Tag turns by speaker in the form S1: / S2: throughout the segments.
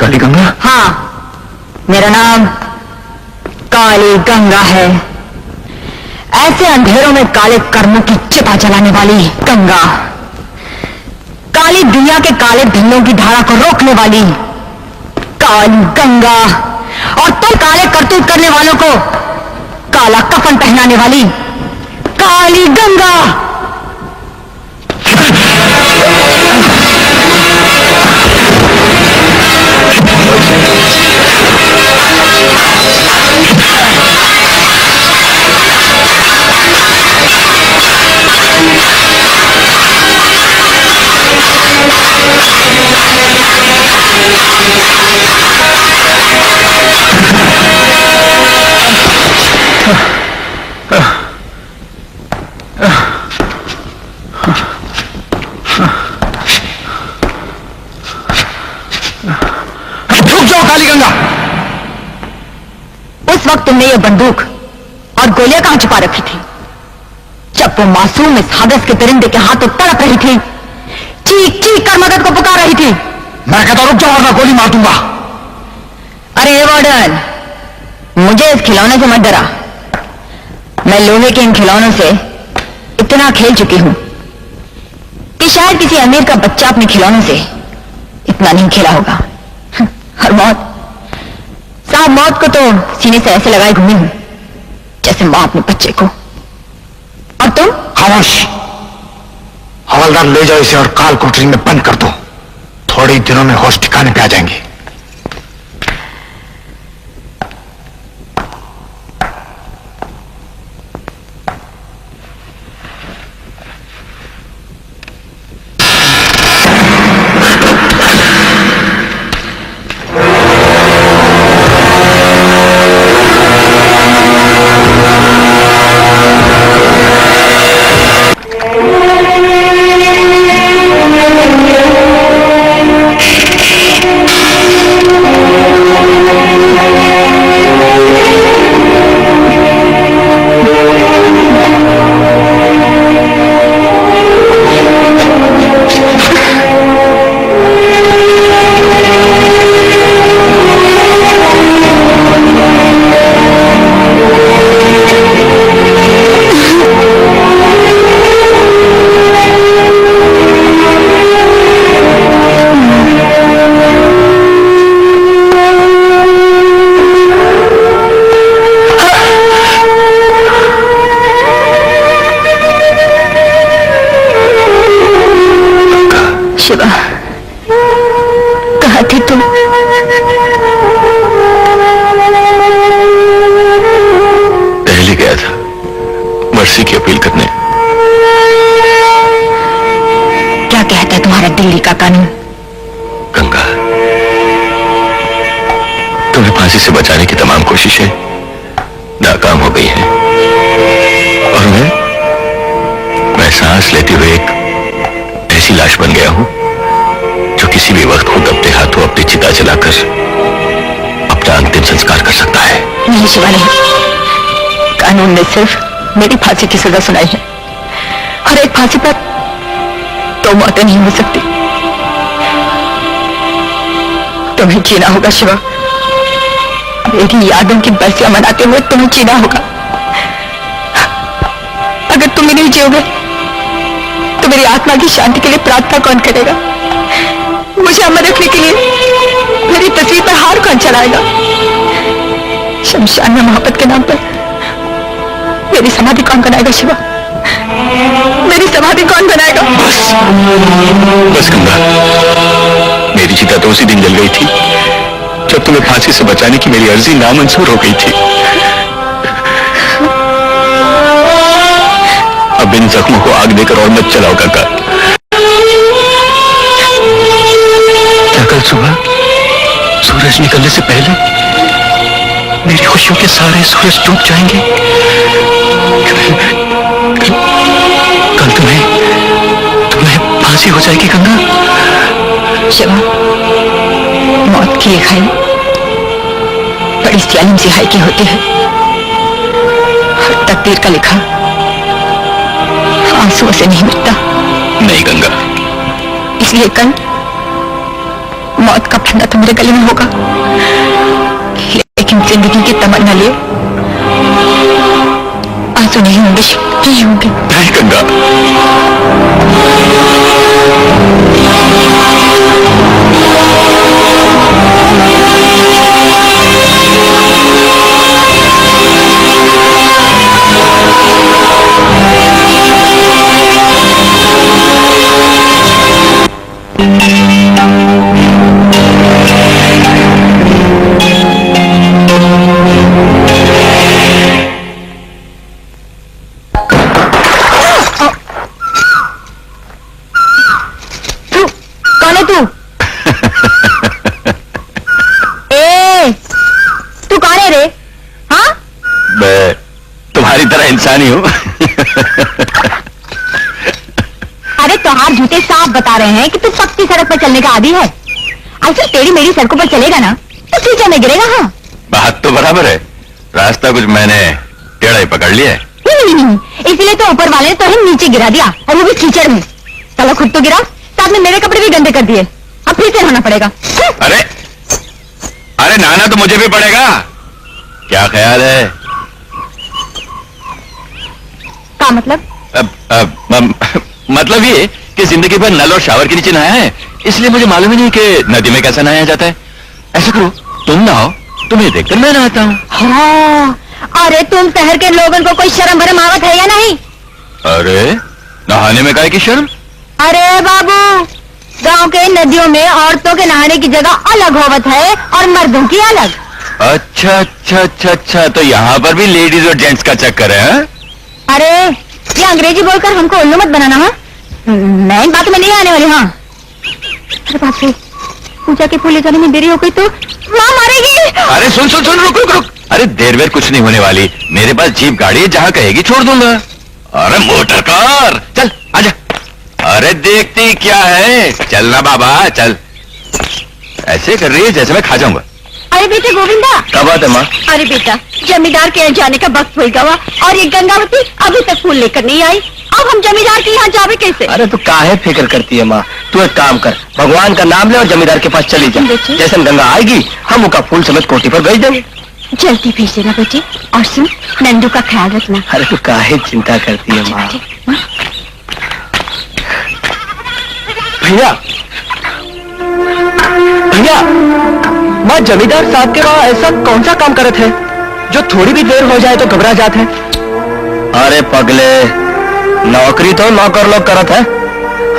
S1: काली गंगा?
S2: हाँ, मेरा नाम काली गंगा है। ऐसे अंधेरों में काले कर्मों की चिता जलाने वाली गंगा, काली दुनिया के काले धंधों की धारा को रोकने वाली काली गंगा, और तुम काले करतूत करने वालों को काला कफन पहनाने वाली काली गंगा। उस वक्त तुमने ये बंदूक और गोलियां कहां छुपा रखी थी? जब वो मासूम इस हादस के दरिंदे के हाथों तड़प रही थी, चीख चीख कर मदद को पुकार रही थी।
S1: मैं कहता रुक जाओ वरना गोली मार दूंगा।
S2: अरे वार्डन, मुझे इस खिलौने से मत डरा। मैं लोहे के इन खिलौनों से इतना खेल चुकी हूं कि शायद किसी अमीर का बच्चा अपने खिलौनों से इतना नहीं खेला होगा। और मौत, साहब मौत को तो सीने से ऐसे लगाए घूमी हूं जैसे मां अपने बच्चे को। और तुम?
S1: खामोश। हवलदार ले जाओ इसे और काल कोठरी में बंद कर दो। थोड़े ही दिनों में होश ठिकाने पे आ जाएंगे।
S2: शिवा, कहाँ थी तुम?
S1: दिल्ली गया था मर्सी की अपील करने।
S2: क्या कहता है तुम्हारा दिल्ली का कानून?
S1: गंगा, तुम्हें फांसी से बचाने की तमाम कोशिशें नाकाम हो गई हैं और मैं सांस लेते हुए एक ऐसी लाश बन गया हूं जो किसी भी वक्त खुद अपने हाथों अपनी चिता जलाकर अपना अंतिम संस्कार कर सकता है।
S2: नहीं शिवा, नहीं। कानून ने सिर्फ मेरी फांसी की सजा सुनाई है और एक फांसी पर दो मौतें नहीं हो सकती। तुम्हें जीना होगा शिवा, मेरी यादों की बरसियां मनाते हुए तुम्हें जीना होगा। अगर तुम ही नहीं जियोगे तो मेरी आत्मा की शांति के लिए प्रार्थना कौन करेगा? मुझे अमर रखने के लिए मेरी तस्वीर पर हार कौन चलाएगा? शमशान में मोहब्बत के नाम पर मेरी समाधि कौन बनाएगा? शिवा, मेरी समाधि कौन बनाएगा?
S1: बस गंगा, मेरी चिता तो उसी दिन जल गई थी जब तुम्हें फांसी से बचाने की मेरी अर्जी नामंजूर हो गई थी। अब इन जख्मों को आग देकर और मत चलाओ काका। क्या कल सुबह सूरज निकलने से पहले मेरी खुशियों के सारे सूरज डूब जाएंगे? कल तुम्हें फांसी हो जाएगी गंगा।
S2: शिवा, मौत की लिखाई बड़ी जालिम सिहाई की होती है और तकदीर का लिखा आंसुओं से नहीं मिटता।
S1: नहीं गंगा,
S2: इसलिए कल मौत का फंदा तो मेरे गले में होगा, लेकिन जिंदगी की तमन्ना लिए आंसू नहीं होंगे, नहीं होंगे।
S1: नहीं गंगा, तुम्हारी तरह इंसान ही हूँ।
S2: अरे तोहार झूठे साफ बता रहे हैं कि तू पक्की सड़क पर चलने का आदी है। ऐसे तेरी मेरी सड़कों पर चलेगा ना तो कीचड़ में गिरेगा। हाँ,
S1: बात तो बराबर है, रास्ता कुछ मैंने टेढ़ा ही पकड़ लिया है।
S2: नहीं, इसलिए तो ऊपर वाले ने तो ही नीचे गिरा दिया, और वो भी कीचड़ में। चलो खुद तो गिरा, साथ में मेरे कपड़े भी गंदे कर दिए, अब फिर से नहाना पड़ेगा।
S1: अरे अरे नहाना तो मुझे भी पड़ेगा, क्या ख्याल है?
S2: क्या मतलब?
S1: मतलब ये कि जिंदगी भर नल और शावर के नीचे नहाया है, इसलिए मुझे मालूम ही नहीं कि नदी में कैसा नहाया जाता है। ऐसा करो, तुम नहाओ, तुम्हें देखकर मैं नहाता हूँ।
S2: हाँ, अरे तुम शहर के लोगों को कोई शर्म भरम आवत है या नहीं?
S1: अरे नहाने में काहे की शर्म?
S2: अरे बाबू, गांव के नदियों में औरतों के नहाने की जगह अलग होवत है और मर्दों की अलग।
S1: अच्छा अच्छा अच्छा अच्छा, तो यहाँ पर भी लेडीज और जेंट्स का चक्कर है?
S2: अरे ये अंग्रेजी बोलकर हमको उल्लू मत बनाना। हाँ, मैं इन बातों में नहीं आने वाली। हाँ, अरे बाप रे, पूजा के फूल ले जाने में देरी हो गई तो माँ मारेगी।
S1: अरे सुन सुन सुन, रुक रुक रुक, अरे देर वेर कुछ नहीं होने वाली, मेरे पास जीप गाड़ी है, जहाँ कहेगी छोड़ दूंगा। अरे मोटर कार, चल आजा। अरे देखती क्या है, चलना बाबा चल। ऐसे कर रही है जैसे मैं खा जाऊंगा।
S2: अरे बेटा गोविंदा,
S1: क्या बात है माँ?
S2: अरे बेटा, जमींदार के यहाँ जाने का वक्त हो गया और ये गंगावती अभी तक फूल लेकर नहीं आई। अब हम जमींदार के यहाँ जावे कैसे?
S3: अरे तू काहे फिक्र करती है माँ, तू एक काम कर, भगवान का नाम ले और जमींदार के पास चली जा। जैसे गंगा आएगी हम उसका फूल समेत कोठी पर भेज देंगे।
S2: जल्दी भेज देना बेटे, और सुन, नंदू का ख्याल रखना।
S3: अरे तू काहे चिंता करती है माँ? भैया भैया, माँ जमींदार साहब के वहाँ ऐसा कौन सा काम करत है जो थोड़ी भी देर हो जाए तो घबरा जाते हैं? अरे पगले, नौकरी तो नौकर लोग करत है,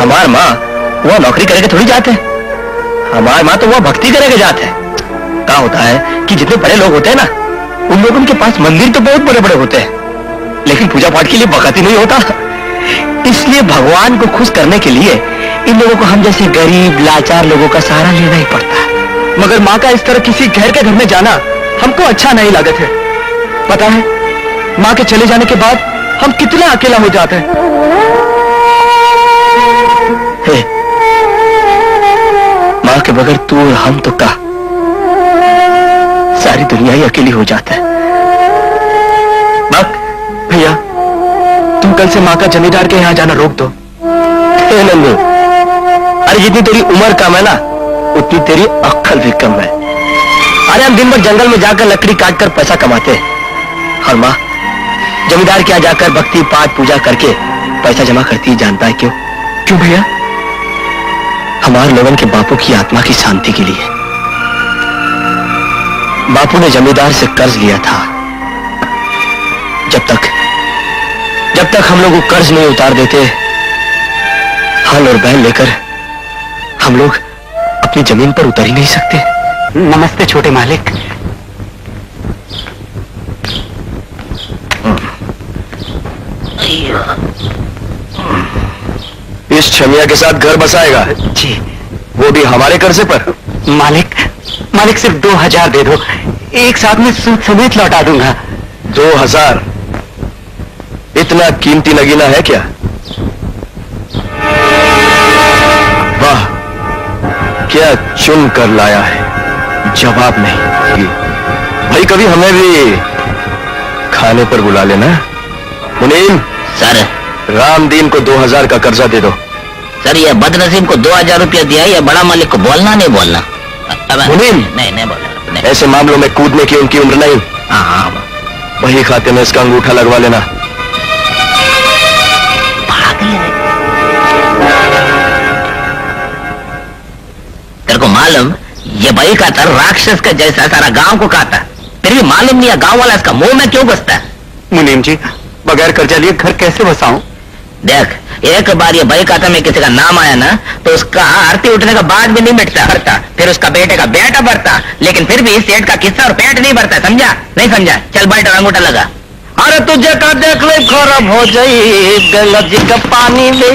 S3: हमार माँ वो नौकरी करके थोड़ी जाते हैं। हमार माँ तो वो भक्ति करके जाते हैं। क्या होता है कि जितने बड़े लोग होते हैं ना, उन लोगों के पास मंदिर तो बहुत बड़े बड़े होते हैं, लेकिन पूजा पाठ के लिए वक्त ही नहीं होता। इसलिए भगवान को खुश करने के लिए इन लोगों को हम जैसे गरीब लाचार लोगों का सहारा लेना ही पड़ता है। मगर माँ का इस तरह किसी घर के घर में जाना हमको अच्छा नहीं लागत है। पता है, माँ के चले जाने के बाद हम कितना अकेला हो जाते हैं। माँ के बगैर तू और हम तो का सारी दुनिया ही अकेली हो जाता है। भैया, तुम कल से माँ का जमींदार के यहाँ जाना रोक दो। नंदू, अरे जितनी तेरी उम्र कम है ना, उतनी तेरी अक्ल भी कम है। अरे हम दिन भर जंगल में जाकर लकड़ी काट कर पैसा कमाते हैं, और माँ जमींदार के यहाँ जाकर भक्ति पाठ पूजा करके पैसा जमा करती है। जानता है क्यों? क्यों भैया? हमारे लोगों के बापू की आत्मा की शांति के लिए। बापू ने जमींदार से कर्ज लिया था। जब तक हम लोग वो कर्ज नहीं उतार देते, हल और बैल लेकर हम लोग अपनी जमीन पर उतर ही नहीं सकते। नमस्ते छोटे मालिक।
S1: इस छमिया के साथ घर बसाएगा?
S3: जी।
S1: वो भी हमारे कर्जे पर?
S3: मालिक सिर्फ 2000 दे दो, एक साथ में सूद समेत लौटा दूंगा।
S1: 2000? इतना कीमती नगीना है क्या? वाह, क्या चुन कर लाया है, जवाब नहीं। भाई कभी हमें भी खाने पर बुला लेना। मुनीम
S3: सर,
S1: रामदीन को 2000 का कर्जा दे दो।
S3: सर ये बदनसीब को 2000 रुपया दिया, ये बड़ा मालिक को बोलना नहीं बोलना? मुनीम,
S1: नहीं नहीं बोला नहीं।
S3: ऐसे मामलों में कूदने की उनकी उम्र नहीं।
S1: हाँ
S3: वही खाते में इसका अंगूठा लगवा लेना।
S1: तेरे को मालूम ये बही खाता राक्षस का जैसा सारा गांव को खाता, फिर भी मालूम नहीं है गांव वाला इसका मुंह में क्यों घुसता है।
S3: मुनीम जी, बगैर कर्जा लिए घर कैसे बसाऊं?
S1: देख, एक बार ये बही खाता में किसी का नाम आया ना तो उसका आरती उठने का बाद भी नहीं मिटता भरता, फिर उसका बेटे का बेटा भरता, लेकिन फिर भी सेठ का किस्सा और पेट नहीं भरता। समझा नहीं समझा? चल बैठ अंगूठा लगा।
S3: अरे तुझे का देख ले खराब हो जाई गंगा जी का पानी में।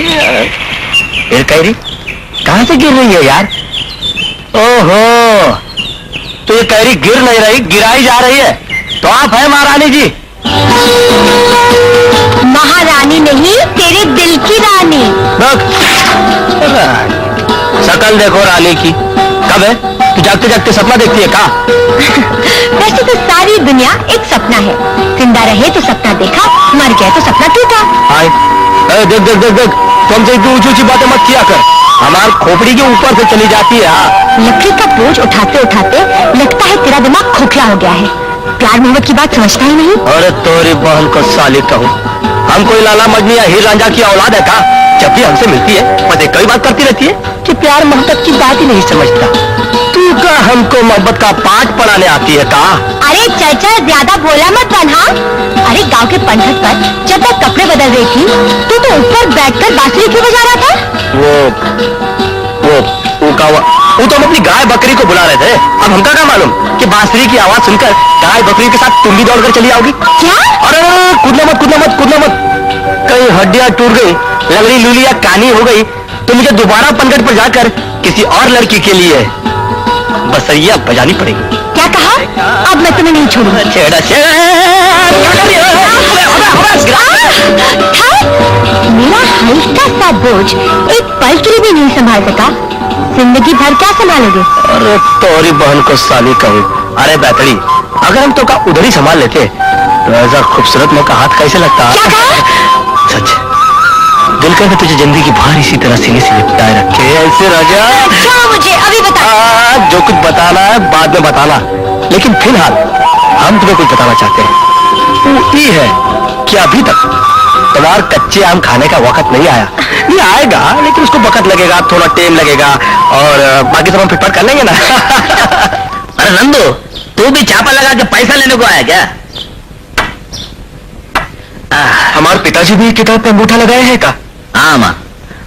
S3: फिर कह रही कहां से गिर रही है यार? ओहो, तो ये कह रही गिर नहीं रही, गिराई जा रही है। तो आप है महारानी जी?
S2: महारानी नहीं, तेरे दिल की रानी।
S3: शकल देखो रानी की। कब है? तू जागते जागते सपना देखती है का?
S2: वैसे तो सारी दुनिया एक सपना है। जिंदा रहे तो सपना देखा, मर गया तो सपना टूटा।
S3: हाय, देख देख देख देख, तुमसे इतनी ऊंची ऊंची बातें मत किया कर, हमार खोपड़ी के ऊपर से चली जाती है। हाँ,
S2: लकड़ी का बोझ उठाते उठाते लगता है तेरा दिमाग खोखला हो गया है। प्यार मोहब्बत की बात समझता ही नहीं।
S3: अरे तोरी बहन को साली कहूँ, हम कोई लाला मजनी या हीर रांझा की औलाद है का? जब भी हमसे मिलती है पता कई बात करती रहती है कि प्यार मोहब्बत की बात ही नहीं समझता। तू का हमको मोहब्बत का पाठ पढ़ाने आती है का?
S2: अरे चाचा ज्यादा बोला मत बना। अरे गांव के पंथक पर जब मैं कपड़े बदल रही थी तो ऊपर बैठकर बांसुरी क्यों बजा रहा था? वो तो हम अपनी गाय बकरी को बुला रहे थे। अब हमका क्या मालूम कि बांसुरी की आवाज सुनकर गाय बकरी के साथ तुम भी दौड़कर चली आओगी। क्या? अरे कूदना मत कूदना मत कूदना मत, कहीं हड्डियां टूट गई, लगड़ी लूली या कानी हो गई तो मुझे दोबारा पनघट पर जाकर किसी और लड़की के लिए बसैया बजानी पड़ेगी। क्या कहा? अब मैं तुम्हें नहीं छोड़ूंगा। मेरा हल्का सा बोझ एक पल के लिए भी नहीं संभाल सका, जिंदगी भर क्या संभालोगे? अरे तोरी बहन को साली कहूँ। अरे बैतड़ी, अगर हम तो का उधर ही संभाल लेते तो ऐसा खूबसूरत मौका हाथ कैसे लगता? क्या कहा? सच दिल कर तुझे जिंदगी की भार इसी तरह सीने से लिपटाए रखे ऐसे राजा। अच्छा मुझे अभी बता। जो कुछ बताना है बाद में बताना, लेकिन फिलहाल हम तुम्हें कुछ बताना चाहते हैं। वो ये है कि अभी तक तुम्हार कच्चे आम खाने का वक्त नहीं आया। ये आएगा लेकिन उसको वक्त लगेगा, थोड़ा टाइम लगेगा, और बाकी सब हम फिटफाट कर लेंगे ना।
S1: अरे नंदू, तू भी छापा लगा के पैसा लेने को आया क्या?
S3: हमारे पिताजी भी किताब पे अंगूठा लगाए हैं का?
S1: हाँ माँ,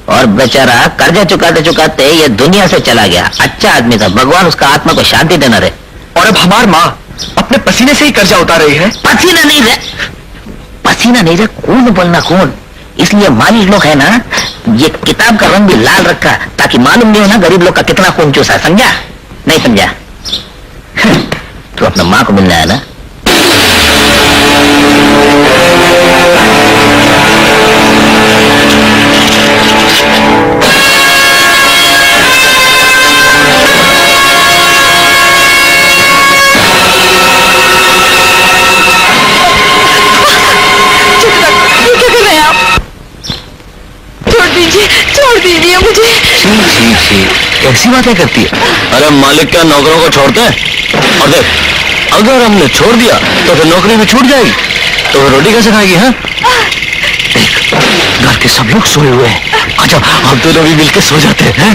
S1: और बेचारा कर्जा चुकाते चुकाते ये दुनिया से चला गया। अच्छा आदमी था, भगवान उसका आत्मा को शांति देना रहे।
S3: और अब हमारी माँ अपने पसीने से ही कर्जा उतार रही है।
S1: पसीना नहीं रहे, पसीना नहीं रहे, खून बोलना खून। इसलिए मालिक लोग है ना, ये किताब का रंग भी लाल रखा ताकि मालूम नहीं हो ना गरीब लोग का कितना खून चूसा। समझा नहीं समझा? तू अपना माँ को मिलना है ना?
S2: छोड़ दीजिए मुझे।
S3: कैसी बातें करती है? अरे मालिक क्या नौकरों को छोड़ते हैं? और देख, अगर हमने छोड़ दिया तो फिर नौकरी भी छूट जाएगी, तो फिर रोटी कैसे खाएगी? हाँ देख, घर के सब लोग सोए हुए हैं, अच्छा हम दोनों भी मिलकर सो जाते हैं।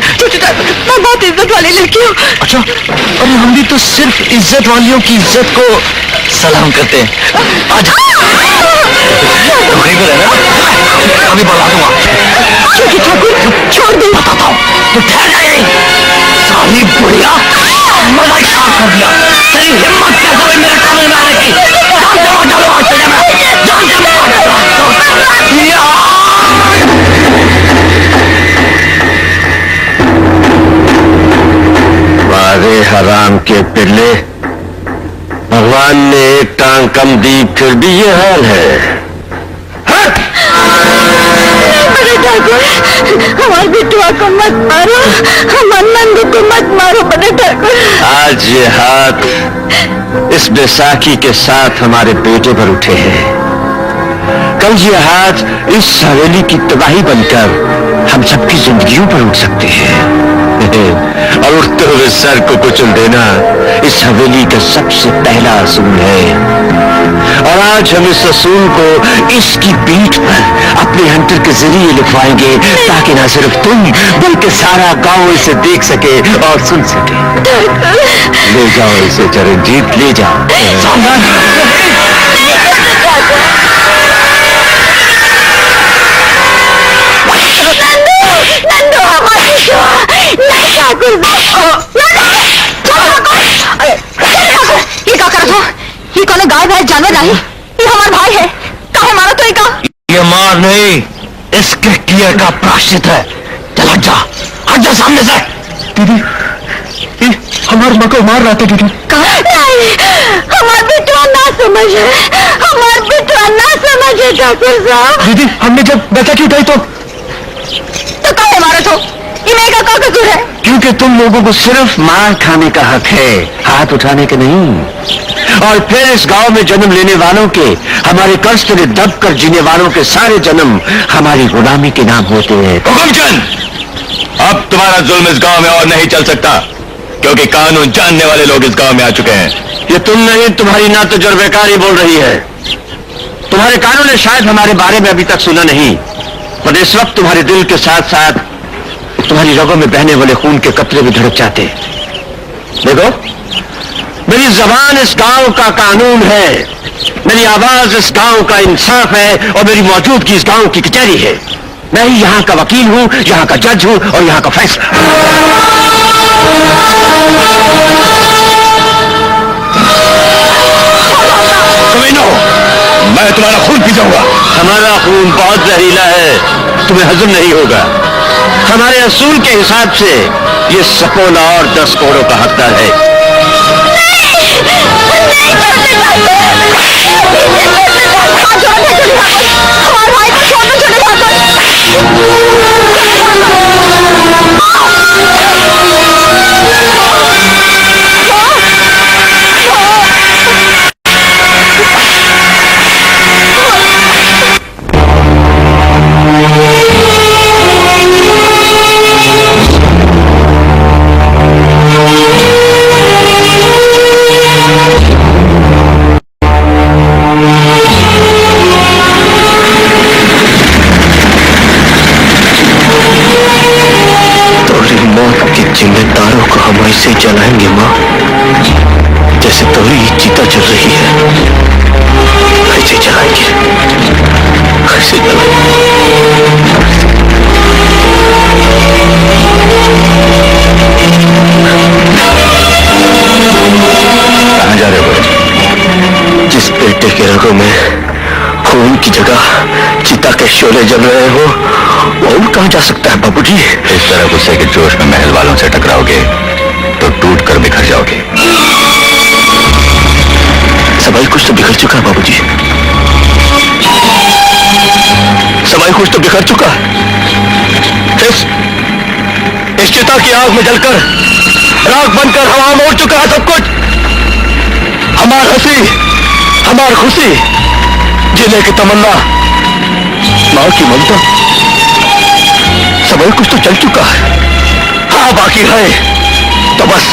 S2: मैं बहुत इज्जत वाली लड़की हूँ।
S3: अच्छा, अरे हम भी तो सिर्फ इज्जत वालियों की इज्जत को सलाम करते हैं। आजा अभी बता दूंगा। छोड़ दे, बताता हूँ। तो ठहर जाए साली बुढ़िया, मजा क्या कर दिया? तेरी हिम्मत कैसे हुई मेरे सामने में आने की? वारे हराम के पिल्ले, भगवान ने एक टांग कम दी फिर भी ये हाल है। हमारे बिटुआ को मत मारो, हमारे नंदू को मत मारो बड़े ठाकुर। आज ये हाथ इस बैसाखी के साथ हमारे बेटे पर उठे हैं, कल ये हाथ इस हवेली की तबाही बनकर हम सबकी जिंदगियों पर उठ सकते हैं।
S1: और उठते हुए सर को कुचल देना इस हवेली का सबसे पहला असूल है। और आज हम इस असूल को इसकी पीठ पर अपने हंटर के जरिए लिखवाएंगे, ताकि ना सिर्फ तुम बल्कि सारा गांव इसे देख सके और सुन सके। ले जाओ इसे चरणजीत, ले जाओ।
S2: ये कौन गाय भैंस जानवर नहीं, ये हमारा भाई है। काहे मारा तो इका?
S1: ये मार नहीं, इसके किए का प्रायश्चित है। चल हट जा, हट जा सामने से। दीदी, हमारे माँ को मार रहा था दीदी।
S2: नहीं, हमार बेटवा ना समझे, हमार बेटवा ना समझे ठाकुर साहब।
S3: दीदी, हमने जब बचा की उठाई तो
S2: काहे मारा तो? इन्हें का क्या कसूर है?
S1: क्योंकि तुम लोगों को सिर्फ मार खाने का हक है, हाथ उठाने का नहीं। और फिर इस गांव में जन्म लेने वालों के, हमारे कर्ज तले दब कर जीने वालों के सारे जन्म हमारी गुलामी के नाम होते हैं। हुकुमचंद, अब तुम्हारा जुल्म इस गांव में और नहीं चल सकता, क्योंकि कानून जानने वाले लोग इस गांव में आ चुके हैं। ये तुम नहीं, तुम्हारी ना तजुर्बेकारी बोल रही है। तुम्हारे कानून ने शायद हमारे बारे में अभी तक सुना नहीं, पर इस वक्त तुम्हारे दिल के साथ साथ तुम्हारी रगों में बहने वाले खून के कतरे भी धड़क जाते। देखो, मेरी जबान इस गांव का कानून है, मेरी आवाज इस गांव का इंसाफ है, और मेरी मौजूदगी इस गांव की कचहरी है। मैं ही यहाँ का वकील हूँ, यहाँ का जज हूँ और यहाँ का फैसला। मैं तुम्हारा खून पी जाऊंगा। हमारा खून बहुत जहरीला है, तुम्हें हजम नहीं होगा। हमारे असूल के हिसाब से ये सपोला और 10 करोड़ का हकदार है। जिम्मेदारों को हम ऐसे जलाएंगे माँ, जैसे तोरी चिता जल रही है। ऐसे जलाएंगे, ऐसे जलाएंगे। कहाँ जा रहे हो? जिस बेटे के रगों में खून की जगह चिता के शोले जल रहे हो, वो कहाँ जा सकता है बाबूजी? इस तरह गुस्से के जोश में महल वालों से टकराओगे तो टूट कर बिखर जाओगे। सबाई कुछ तो बिखर चुका है बाबूजी, सबाई कुछ तो बिखर चुका है। इस चिता की आग में जलकर राख बनकर हवा में उड़ चुका है सब कुछ। हमार हंसी, हमार खुशी, जीने की तमन्ना, मां की ममता, सब कुछ तो चल चुका है। हाँ, बाकी है तो बस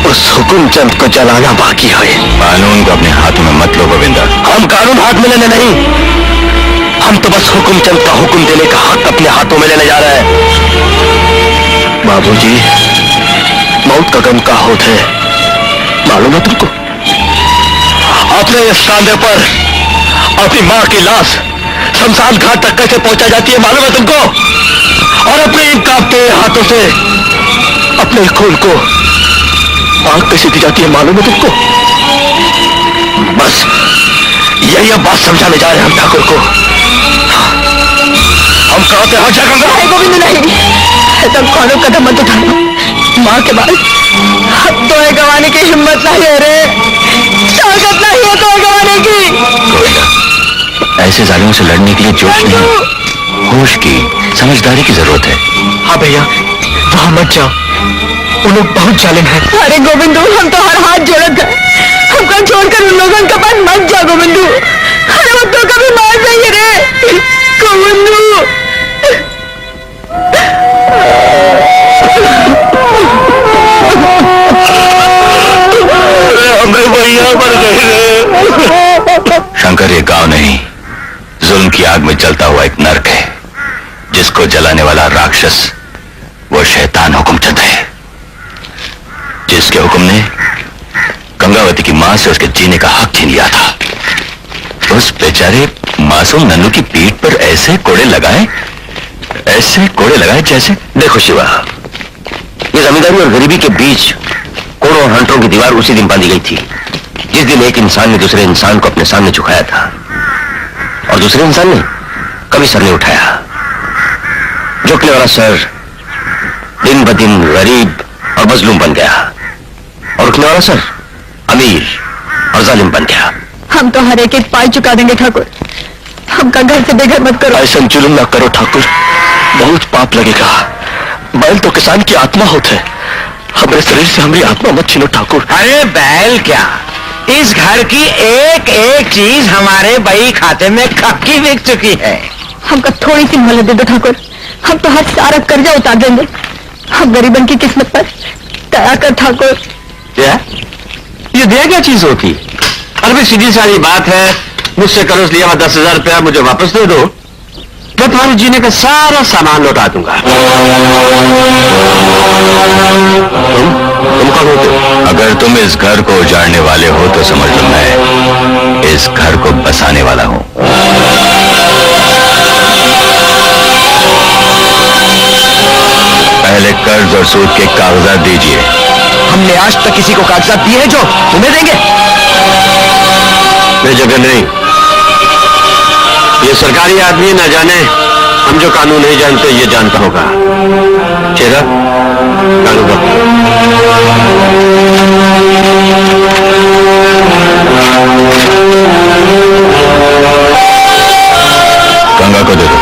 S1: उस हुकुमचंद को जलाना बाकी है। कानून को अपने हाथों में मत लो गोविंदा। हम कानून हाथ में लेने नहीं, हम तो बस हुकुमचंद का हुक्म देने का हक अपने हाथों में लेने जा रहे हैं। बाबूजी, मौत का गम का होता है, मालूम है तुमको? अपने इस कांधे पर अपनी माँ की लाश शमशान घाट तक कैसे पहुंचा जाती है मालूम है तुमको? और अपने इन कांपते हाथों से अपने खून को आग कैसे दी जाती है मालूम है तुमको? बस यही अब बात समझाने जा रहे हैं हम ठाकुर को। हम कहां से हट जाएंगे? गोविंद नहीं, ऐसा कौन कदम मत उठाना। माँ के बाद अब तो गंवाने की हिम्मत नहीं है रे, ताकत नहीं है तो गंवाने की। ऐसे जालिमों से लड़ने के लिए जोश नहीं, होश की, समझदारी की जरूरत है। हाँ भैया, वहां मत जाओ, वो लोग बहुत जालिम हैं। अरे गोविंदू, हम तो हर हाथ जोड़त है, हमको छोड़कर उन लोगों के पास मत जा गोविंदू। अरे वो तो कभी मार देंगे रे गोविंदू। आग में जलता हुआ एक नरक है, जिसको जलाने वाला राक्षस वो शैतान हुकुमचंद है, जिसके हुक्म ने गंगावती की मां से उसके जीने का हक छीन लिया था। उस बेचारे मासूम नन्नू की पीठ पर ऐसे कोड़े लगाए जैसे।
S3: देखो शिवा, ये जमींदारी और गरीबी के बीच कोड़ों और हंटरों की दीवार उसी दिन बांधी गई थी जिस दिन एक इंसान ने दूसरे इंसान को अपने सामने झुकाया था और दूसरे इंसान ने कभी सर नहीं उठाया। झुकने वाला सर दिन ब दिन गरीब और मजलूम बन गया और उठने वाला सर अमीर और जालिम बन गया।
S2: हम तो हर एक पाई चुका देंगे ठाकुर, हमका घर से बेघर मत करो।
S3: ऐसा जुल्म ना करो ठाकुर, बहुत पाप लगेगा। बैल तो किसान की आत्मा होते, हमारे शरीर से हमारी आत्मा मत छीनो ठाकुर।
S4: अरे बैल क्या, इस घर की एक एक चीज हमारे बही खाते में कब की बिक चुकी है।
S2: हमका थोड़ी सी मोहलत दे दो ठाकुर, हम तो हर सारा कर्जा उतार देंगे। हम गरीबन की किस्मत पर दया कर ठाकुर।
S3: ये दया क्या चीज होती? अरे भाई सीधी सारी बात है, मुझसे कर्ज लिया हुआ 10,000 रुपया मुझे वापस दे दो, मैं तुम्हारे जीने का सारा सामान लौटा दूंगा। तुम कौन होते हो?
S1: अगर तुम इस घर को उजाड़ने वाले हो तो समझ लो मैं इस घर को बसाने वाला हूं। पहले कर्ज और सूद के कागजात दीजिए।
S3: हमने आज तक किसी को कागजात दिए हैं जो तुम्हें देंगे? ये जगह नहीं, ये सरकारी आदमी ना जाने हम जो कानून नहीं जानते ये जानता होगा। चेहरा कानून
S1: गंगा को दे दो।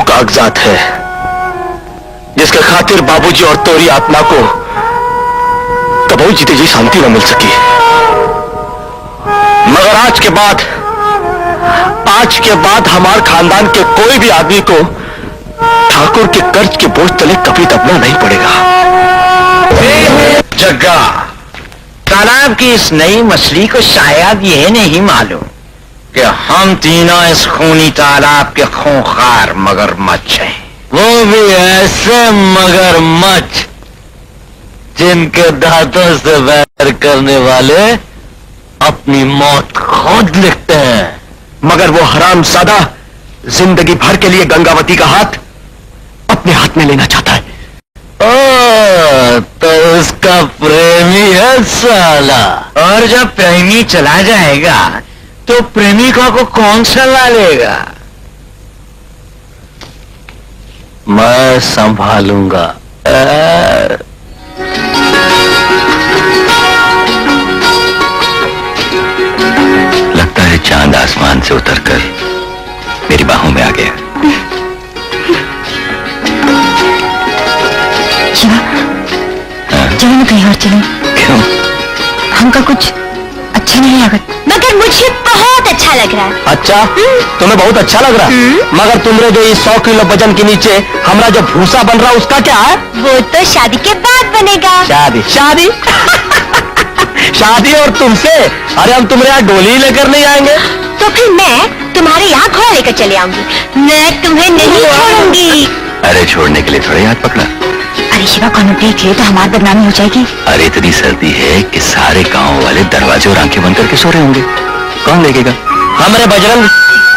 S3: कागजात है जिसके खातिर बाबूजी और तोरी आत्मा को कभी जीते जी शांति न मिल सकी। मगर आज के बाद हमारे खानदान के कोई भी आदमी को ठाकुर के कर्ज के बोझ तले कभी दबना नहीं पड़ेगा।
S4: जग्गा, तालाब की इस नई मछली को शायद यह नहीं मालूम कि हम तीनों इस खूनी तालाब के खूंखार मगरमच्छ हैं। वो भी ऐसे मगरमच्छ जिनके दांतों से वैर करने वाले अपनी मौत खुद लिखते हैं।
S3: मगर वो हरामजादा जिंदगी भर के लिए गंगावती का हाथ अपने हाथ में लेना चाहता है।
S4: ओ, तो उसका प्रेमी है साला। और जब प्रेमी चला जाएगा तो प्रेमिका को कौन सला लेगा?
S3: मैं संभालूंगा।
S1: लगता है चांद आसमान से उतरकर मेरी बाहों में आ गया।
S2: शिवा, चलो मैं कहीं और चलूं।
S1: क्यों?
S2: हमका कुछ अच्छा नहीं लगा, मगर मुझे बहुत अच्छा लग रहा है।
S3: अच्छा, तुम्हें बहुत अच्छा लग रहा है? मगर तुमरे जो ये 100 किलो वजन के नीचे हमारा जो भूसा बन रहा है उसका क्या है?
S2: वो तो शादी के बाद बनेगा।
S3: शादी शादी शादी और तुमसे? अरे हम तुम्हारे यहाँ डोली लेकर नहीं आएंगे।
S2: तो फिर मैं तुम्हारे यहाँ घोड़ा लेकर चले आऊंगी। मैं तुम्हें नहीं छोड़ूंगी।
S1: अरे छोड़ने के लिए थोड़ा हाथ पकड़ा।
S2: अरे शिवा, कौन देख ले तो हमारी बदनामी हो जाएगी।
S1: अरे इतनी सर्दी है कि सारे गांव वाले दरवाजे और आंखें बंद करके सो रहे होंगे, कौन देखेगा?
S3: हमारे बजरंग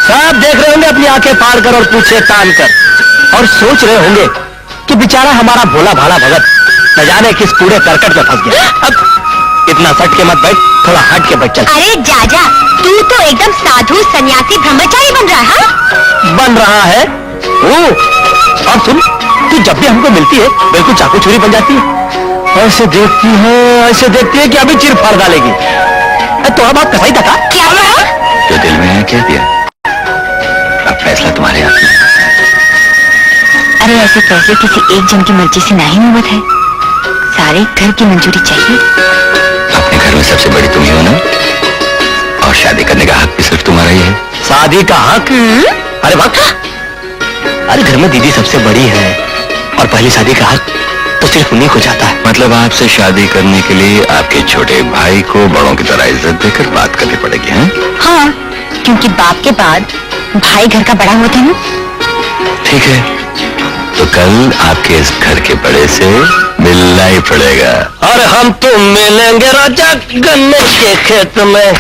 S3: सब देख रहे होंगे अपनी आंखें फाड़ कर और पूछे तान कर, और सोच रहे होंगे कि बेचारा हमारा भोला भाला भगत न जाने किस कूड़े करकट में फंस गया। अब इतना सट के मत बैठ, थोड़ा हट के बैठ चल।
S2: अरे जाजा, तू तो एकदम साधु सन्यासी ब्रह्मचारी बन रहा है।
S3: बन रहा है। और सुन, तू जब भी हमको मिलती है बिल्कुल चाकू छुरी बन जाती है। ऐसे देखती है कि अभी चिर फाड़ डालेगी। थोड़ा बहुत कसाई था।
S2: क्या कहा?
S1: जो दिल में है कह दिया, अब फैसला तुम्हारे हाथ में।
S2: अरे ऐसे फैसले किसी एक जन की मर्जी से नहीं हुआ है, सारे घर की मंजूरी चाहिए।
S1: अपने घर में सबसे बड़ी तुम ही हो ना, और शादी करने का हक भी सिर्फ तुम्हारा ही है।
S3: शादी का हक? अरे वाह! अरे घर में दीदी सबसे बड़ी है और पहली शादी का हक तो सिर्फ उन्हीं को जाता है।
S1: मतलब आपसे शादी करने के लिए आपके छोटे भाई को बड़ों की तरह इज्जत देकर बात करनी पड़ेगी, हैं?
S2: हाँ, क्योंकि बाप के बाद भाई घर का बड़ा होता है ना।
S1: ठीक है, तो कल आपके इस घर के बड़े से मिलना ही पड़ेगा।
S3: और हम तो मिलेंगे राजा गन्ने के खेत में,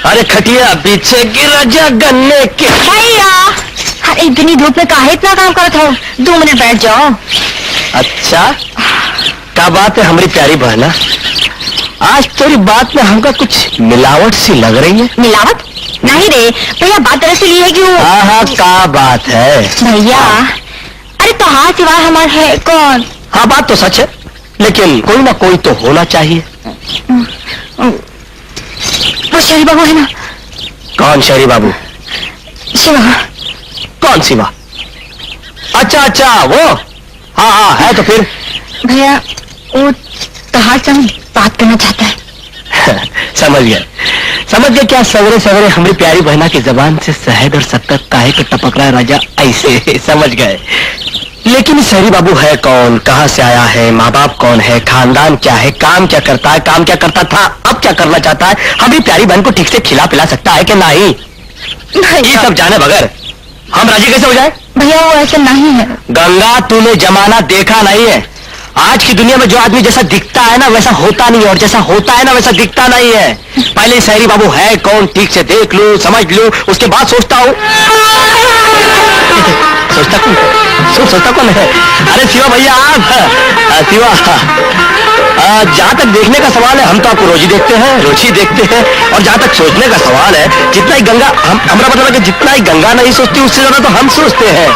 S3: अरे खटिया पीछे की राजा गन्ने के।
S2: भैया, अरे इतनी धूप में काहे इतना काम करते हो? 2 मिनट बैठ जाओ।
S3: अच्छा, क्या बात है हमारी प्यारी बहना, आज तेरी बात में हमका कुछ मिलावट सी लग रही है।
S2: मिलावट नहीं रे भैया, बात दरअसल ये है कि वो।
S3: हाँ, क्या बात है
S2: भैया, अरे तो हाँ सिवाय हमारे है कौन?
S3: हाँ, बात तो सच है, लेकिन कोई ना कोई तो होना चाहिए।
S2: वो शहरी बाबू है ना।
S3: कौन शहरी बाबू?
S2: शिवा।
S3: कौन शिवा? अच्छा अच्छा, वो हाँ हाँ है। तो फिर
S2: भैया वो तहार से बात करना चाहता है।
S3: समझ गए क्या? सवेरे सवेरे हमारी प्यारी बहना की जबान से शहद और शक्कर काहे के टपक रहा है राजा, ऐसे समझ गए। लेकिन शहरी बाबू है कौन, कहाँ से आया है, माँ बाप कौन है, खानदान क्या है, काम क्या करता है, काम क्या करता था, अब क्या करना चाहता है, हमारी प्यारी बहन को ठीक से खिला पिला सकता है कि नहीं, ये सब जाने बगैर हम राजी कैसे हो जाए?
S2: भैया वो ऐसा नहीं है।
S3: गंगा, तूने जमाना देखा नहीं है। आज की दुनिया में जो आदमी जैसा दिखता है ना वैसा होता नहीं है, और जैसा होता है ना वैसा दिखता नहीं है। पहले शहरी बाबू है कौन ठीक से देख लूं, समझ लूं, उसके बाद सोचता हूँ। सोचता कौन है? अरे शिवा भैया, आप शिवा। जहाँ तक देखने का सवाल है हम तो आपको रोजी देखते हैं, और जहाँ तक सोचने का सवाल है, जितना ही गंगा हमारा मतलब है कि जितना ही गंगा नहीं सोचती उससे ज्यादा तो हम सोचते हैं।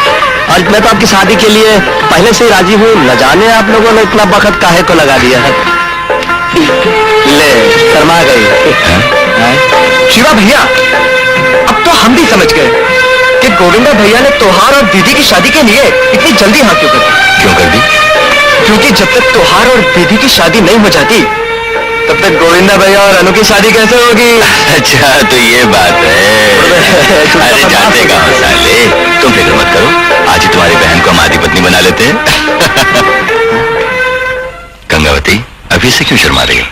S3: और मैं तो आपकी शादी के लिए पहले से ही राजी हूँ, न जाने आप लोगों ने इतना वक्त काहे को लगा दिया है। ले शर्मा गई। शिवा भैया, अब तो हम भी समझ गए कि गोविंदा भैया ने त्योहार और दीदी की शादी के लिए इतनी जल्दी हाँ क्यों कर दी? क्योंकि जब तक त्योहार और दीदी की शादी नहीं हो जाती तब तक गोविंदा भैया और अनु की शादी कैसे होगी?
S1: अच्छा, तो ये बात है। अरे जाते कहाँ साले, तुम फिक्र मत करो, आज ही तुम्हारी बहन को हम आधी पत्नी बना लेते हैं। गंगावती, अभी से क्यों शर्मा रही हो?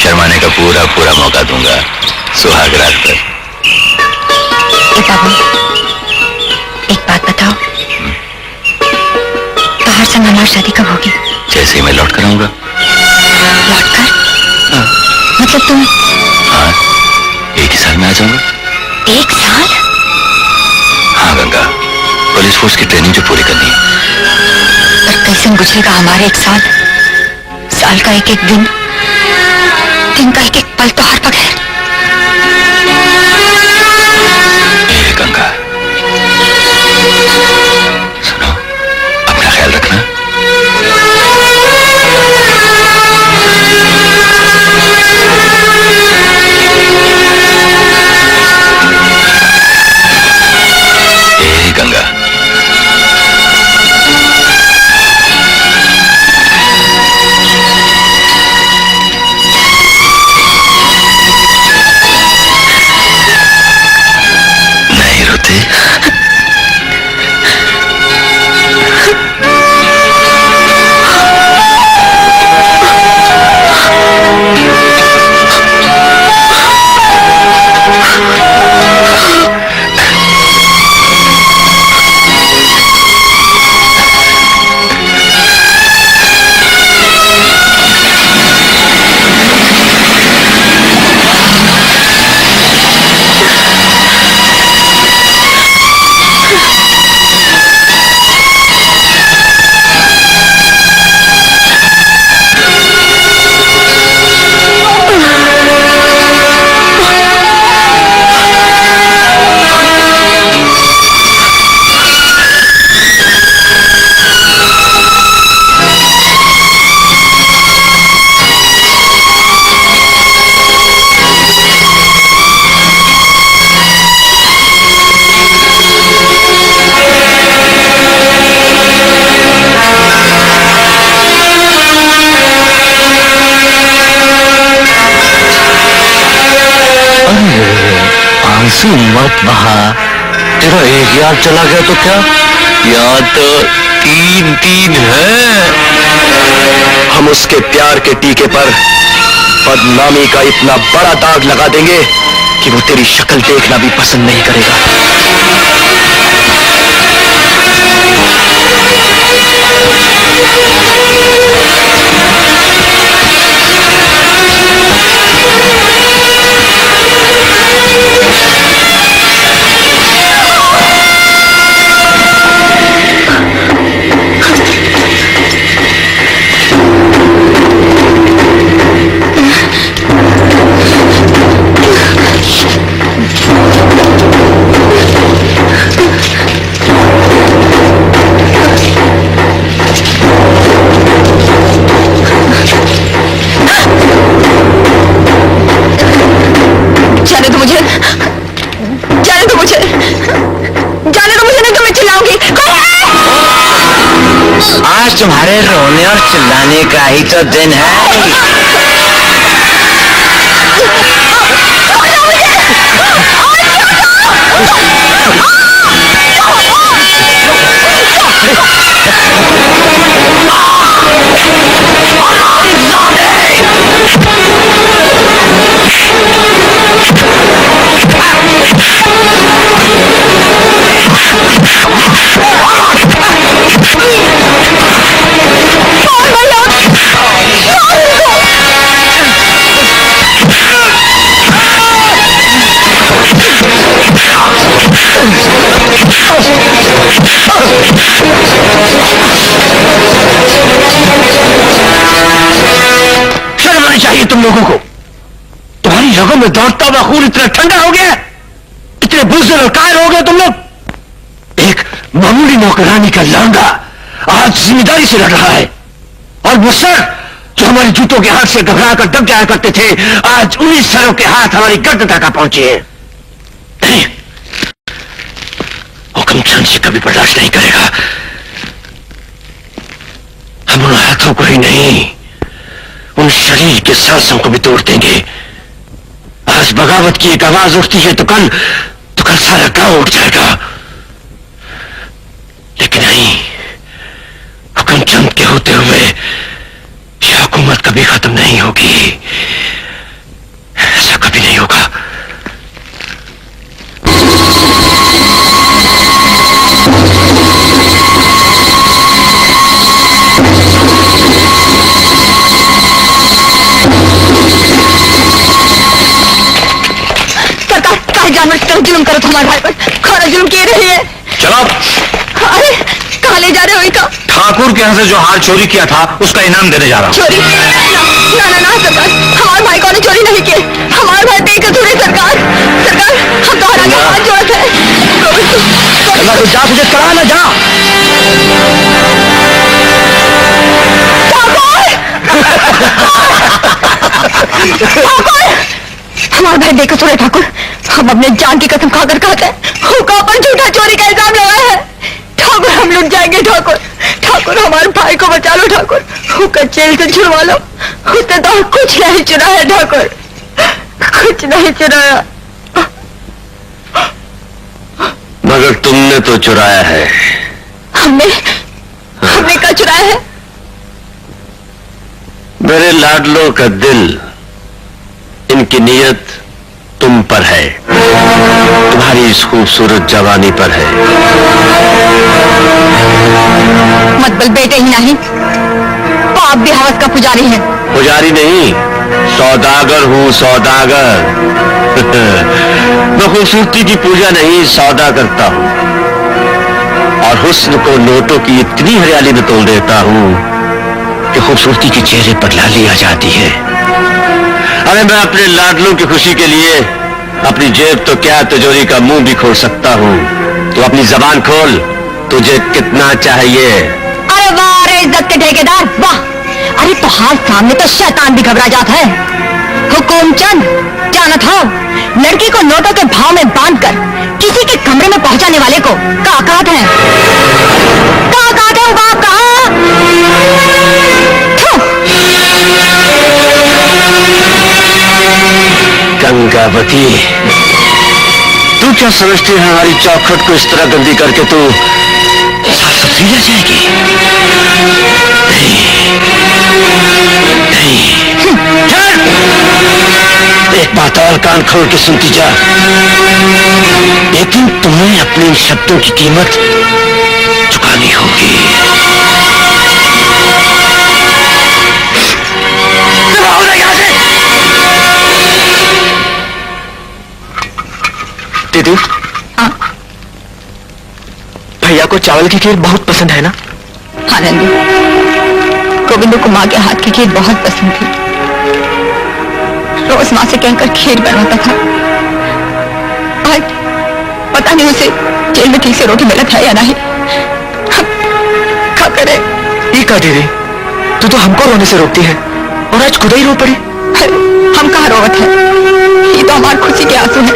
S1: शर्माने का पूरा पूरा मौका दूंगा सुहाग रात पर।
S2: बाबू, एक बात बताओ, तोहर संग हमारी शादी कब होगी?
S1: जैसे ही मैं लौट कर आऊंगा।
S2: लौट कर? मतलब तुम?
S1: हाँ, 1 ही साल में आ जाऊंगा।
S2: 1 साल?
S1: हाँ गंगा, पुलिस फोर्स की ट्रेनिंग जो पूरी करनी है।
S2: पर कैसे गुजरेगा हमारे 1 साल? साल का एक एक दिन का एक एक पल तोहर बगैर।
S1: गंगा सुनो, अपना ख्याल रखना। गंगा, आंसू मत बहा। तेरा एक याद चला गया तो क्या, याद तो तीन तीन है।
S3: हम उसके प्यार के टीके पर बदनामी का इतना बड़ा दाग लगा देंगे कि वो तेरी शक्ल देखना भी पसंद नहीं करेगा।
S4: आज तुम्हारे रोने और चिल्लाने का ही तो दिन है।
S3: शर्म आनी चाहिए तुम लोगों को। तुम्हारी रगों में दौड़ता हुआ खून इतना ठंडा हो गया, इतने बुज़दिल और कायर हो गए तुम लोग। एक मामूली नौकरानी का लौंडा आज जिम्मेदारी से लड़ रहा है, और वो सर जो हमारे जूतों के हाथ से घबरा कर दब जाया करते थे, आज उन्हीं सरों के हाथ हमारी गर्दन तक आ पहुंचे हैं। नहीं, हुक्मचंद से कभी बर्दाश्त नहीं करेगा। हम उन हाथों को ही नहीं, उन शरीर के सांसों को भी तोड़ देंगे। आज बगावत की एक आवाज उठती है तो कल सारा गांव उठ जाएगा। लेकिन नहीं, हुक्मचंद के होते हुए यह हुकूमत कभी खत्म नहीं होगी। ऐसा कभी नहीं होगा।
S2: जानवर की तरह जुल्म करो तुम्हारे भाई पर, खाना जुल्म किए रही है।
S3: चलो।
S2: अरे कहाँ ले जा रहे हो इनका?
S3: ठाकुर के यहाँ से जो हार चोरी किया था उसका इनाम देने जा रहा हूँ।
S2: चोरी? ना ना ना सरकार, हमारे भाई को ने चोरी नहीं किए। हमारे भाई बेकसूर है सरकार। सरकार हम तो हरा के हाथ जोड़ते हैं।
S3: तो जा, तुझे करा ना जा।
S2: हमारा भाई बेकसूर है ठाकुर। हम अपने जान की कसम खाकर कहते हैं, हुक्का पर झूठा चोरी का इल्जाम लगाया है। ठाकुर हम लुट जाएंगे। ठाकुर ठाकुर हमारे भाई को बचा लो। ठाकुर हुक्का जेल से छुड़वा लो। उसने तो कुछ नहीं चुराया ठाकुर, कुछ नहीं चुराया।
S3: मगर तुमने तो चुराया है।
S2: हमने हमने क्या चुराया है?
S3: मेरे लाडलों का दिल, इनकी नीयत तुम पर है, तुम्हारी इस खूबसूरत जवानी पर है।
S2: मतबल बेटे ही नहीं, पाप भी हवस का पुजारी है।
S3: पुजारी नहीं, सौदागर हूं, सौदागर। मैं खूबसूरती की पूजा नहीं, सौदा करता हूं, और हुस्न को नोटों की इतनी हरियाली में तोल देता हूं कि खूबसूरती के चेहरे पर लाली आ जाती है। अरे मैं अपने लाडलों की खुशी के लिए अपनी जेब तो क्या, तिजोरी का मुंह भी खोल सकता हूँ। तो अपनी जबान खोल, तुझे कितना चाहिए?
S2: अरे वाह रे इज्जत के ठेकेदार, वाह। अरे तो हाथ सामने तो शैतान भी घबरा जाता है। हुकुमचंद जाना था, लड़की को नोटों के भाव में बांधकर किसी के कमरे में पहुंचाने वाले को काकात है। काकात है वो कहाँ?
S3: गंगावती, तू क्या समझती है हमारी चौखट को इस तरह गंदी करके तू साफ सुथरी रह जाएगी? नहीं, चल! एक बात और कान खोल के सुनती जा, लेकिन तुम्हें अपने इन शब्दों की कीमत चुकानी होगी। दीदी, भैया को चावल की खीर बहुत पसंद है ना?
S2: हाँ नंदू, गोविंदो को माँ के हाथ की खीर बहुत पसंद थी। रोज माँ से कहकर खीर बनवाता था। आज पता नहीं उसे जेल में ठीक से रोटी मिलत है या नहीं। क्या करे?
S3: ये क्या दीदी, तू तो हमको रोने से रोकती है और आज खुद ही रो पड़ी।
S2: हम कहाँ रोवत है, ये तो हमारी खुशी के आंसू है।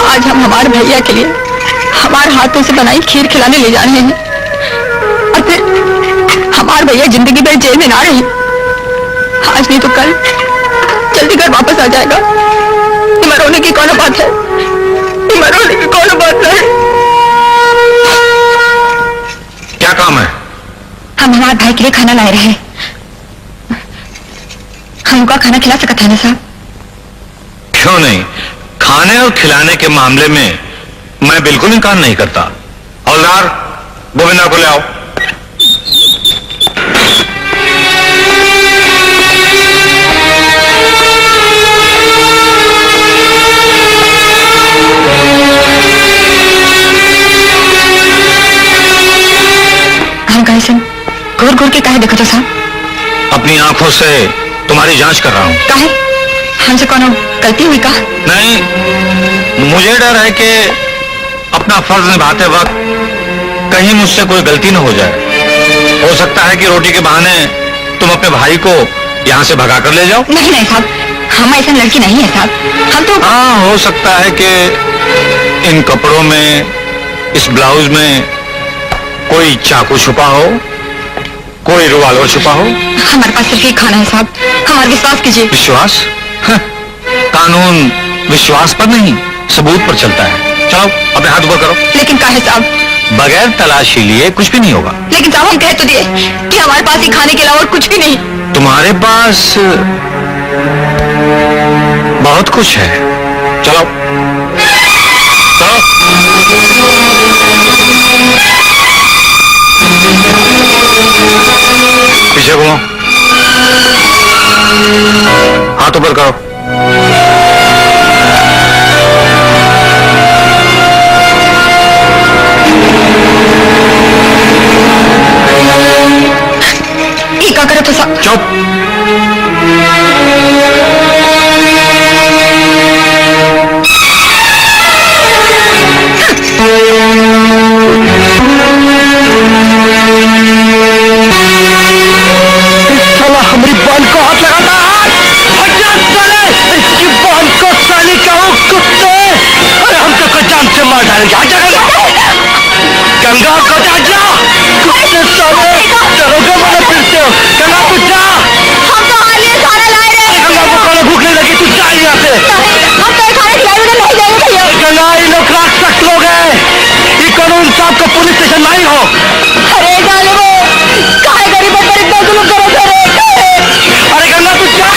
S2: आज हम हमारे भैया के लिए हमारे हाथों से बनाई खीर खिलाने ले जा रहे हैं, और फिर हमारे भैया जिंदगी भर जेल में ना रही। आज नहीं तो कल जल्दी घर वापस आ जाएगा। इमर रोने की कौन बात है, इमर रोने की कौन बात है।
S1: क्या काम है?
S2: हम हमारे भाई के लिए खाना लाए रहे। हमको खाना खिला सकता है ना साहब?
S1: क्यों नहीं, खाने और खिलाने के मामले में मैं बिल्कुल इनकार नहीं करता। हौलदार, गोविंदा को ले आओ।
S2: हम कहीं से घूर घूर के काहे देखो तो साहब?
S1: अपनी आंखों से तुम्हारी जांच कर रहा हूं।
S2: काहे? हमसे कौन गलती हुई का?
S1: नहीं, मुझे डर है कि अपना फर्ज निभाते वक्त कहीं मुझसे कोई गलती न हो जाए। हो सकता है कि रोटी के बहाने तुम अपने भाई को यहाँ से भगा कर ले जाओ।
S2: नहीं नहीं साहब, हम ऐसा लड़की नहीं है साहब। हम तो
S1: हाँ, हो सकता है कि इन कपड़ों में, इस ब्लाउज में कोई चाकू छुपा हो, कोई रिवॉल्वर छुपा हो।
S2: हमारे पास सिर्फ एक खाना है साहब, हमारा विश्वास कीजिए।
S1: विश्वास? कानून विश्वास पर नहीं, सबूत पर चलता है। चलो अपने हाथ ऊपर करो।
S2: लेकिन काहे साहब?
S1: बगैर तलाशी लिए कुछ भी नहीं होगा।
S2: लेकिन साहब हम कह तो दिए कि हमारे पास ही खाने के अलावा और कुछ भी नहीं।
S1: तुम्हारे पास बहुत कुछ है। चलो चलो। पीछे घूमो, हाथ ऊपर करो।
S2: ये क्या करे तो साहब?
S1: चुप।
S3: साला हमारी बहन को हाथ लगाता है। साले इसकी बहन को साली कहो कुत्ते। अरे हम तो जान से मार डालेंगे। आजा गंगा को जा कुत्ते साले, डरोगे मारे फिरते हो। गंगा तू जा।
S2: हम तो हालिया खाना लाए रहे।
S3: गंगा को खाना भूख नहीं लगी, तू जा यहाँ से।
S2: हम तो खाना खिलाए बगैर नहीं जाएंगे भैया।
S3: गंगा ये लोग सख्त लोग हैं, ये कानून साहब को पुलिस स्टेशन नहीं हो।
S2: अरे जालिमो, काहे गरीबों पर इतना जुल्म करो करे?
S3: अरे गंगा तू जा।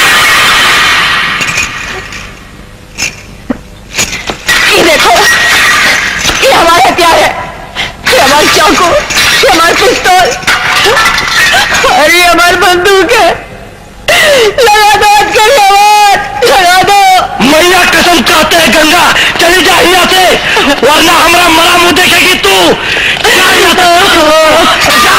S2: ये देखो, ये हमारे हथियार है, ये हमारी चाकू, ये हमारी पिस्तौल, और ये हमारी बंदूक है। लगा दो अटकल, लगा दो।
S3: मैया कसम खाते हैं गंगा, चली जा यहाँ से, वरना हमारा मरा मुंह देखेगी तू। जा यहाँ से, जा।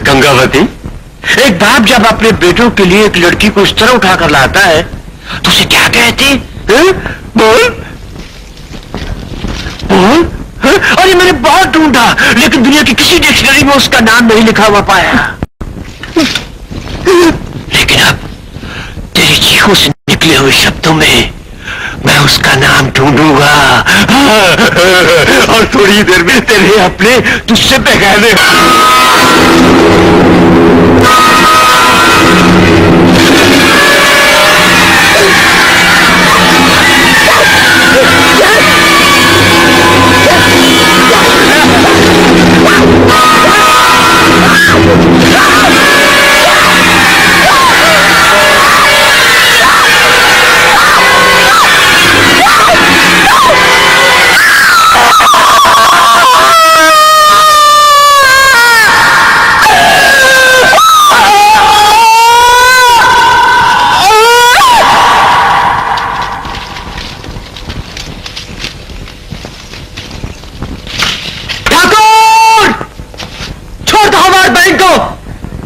S1: गंगावती,
S4: एक बाप जब अपने बेटों के लिए एक लड़की को इस तरह उठाकर लाता है तो उसे क्या कहते हैं? बोल बोल। अरे मैंने बहुत ढूंढा लेकिन दुनिया की किसी डिक्शनरी में उसका नाम नहीं लिखा हुआ पाया। लेकिन अब तेरी चीखों से निकले हुए शब्दों में मैं उसका नाम ढूंढूंगा और थोड़ी देर में तेरे अपने तुझसे पहचाने।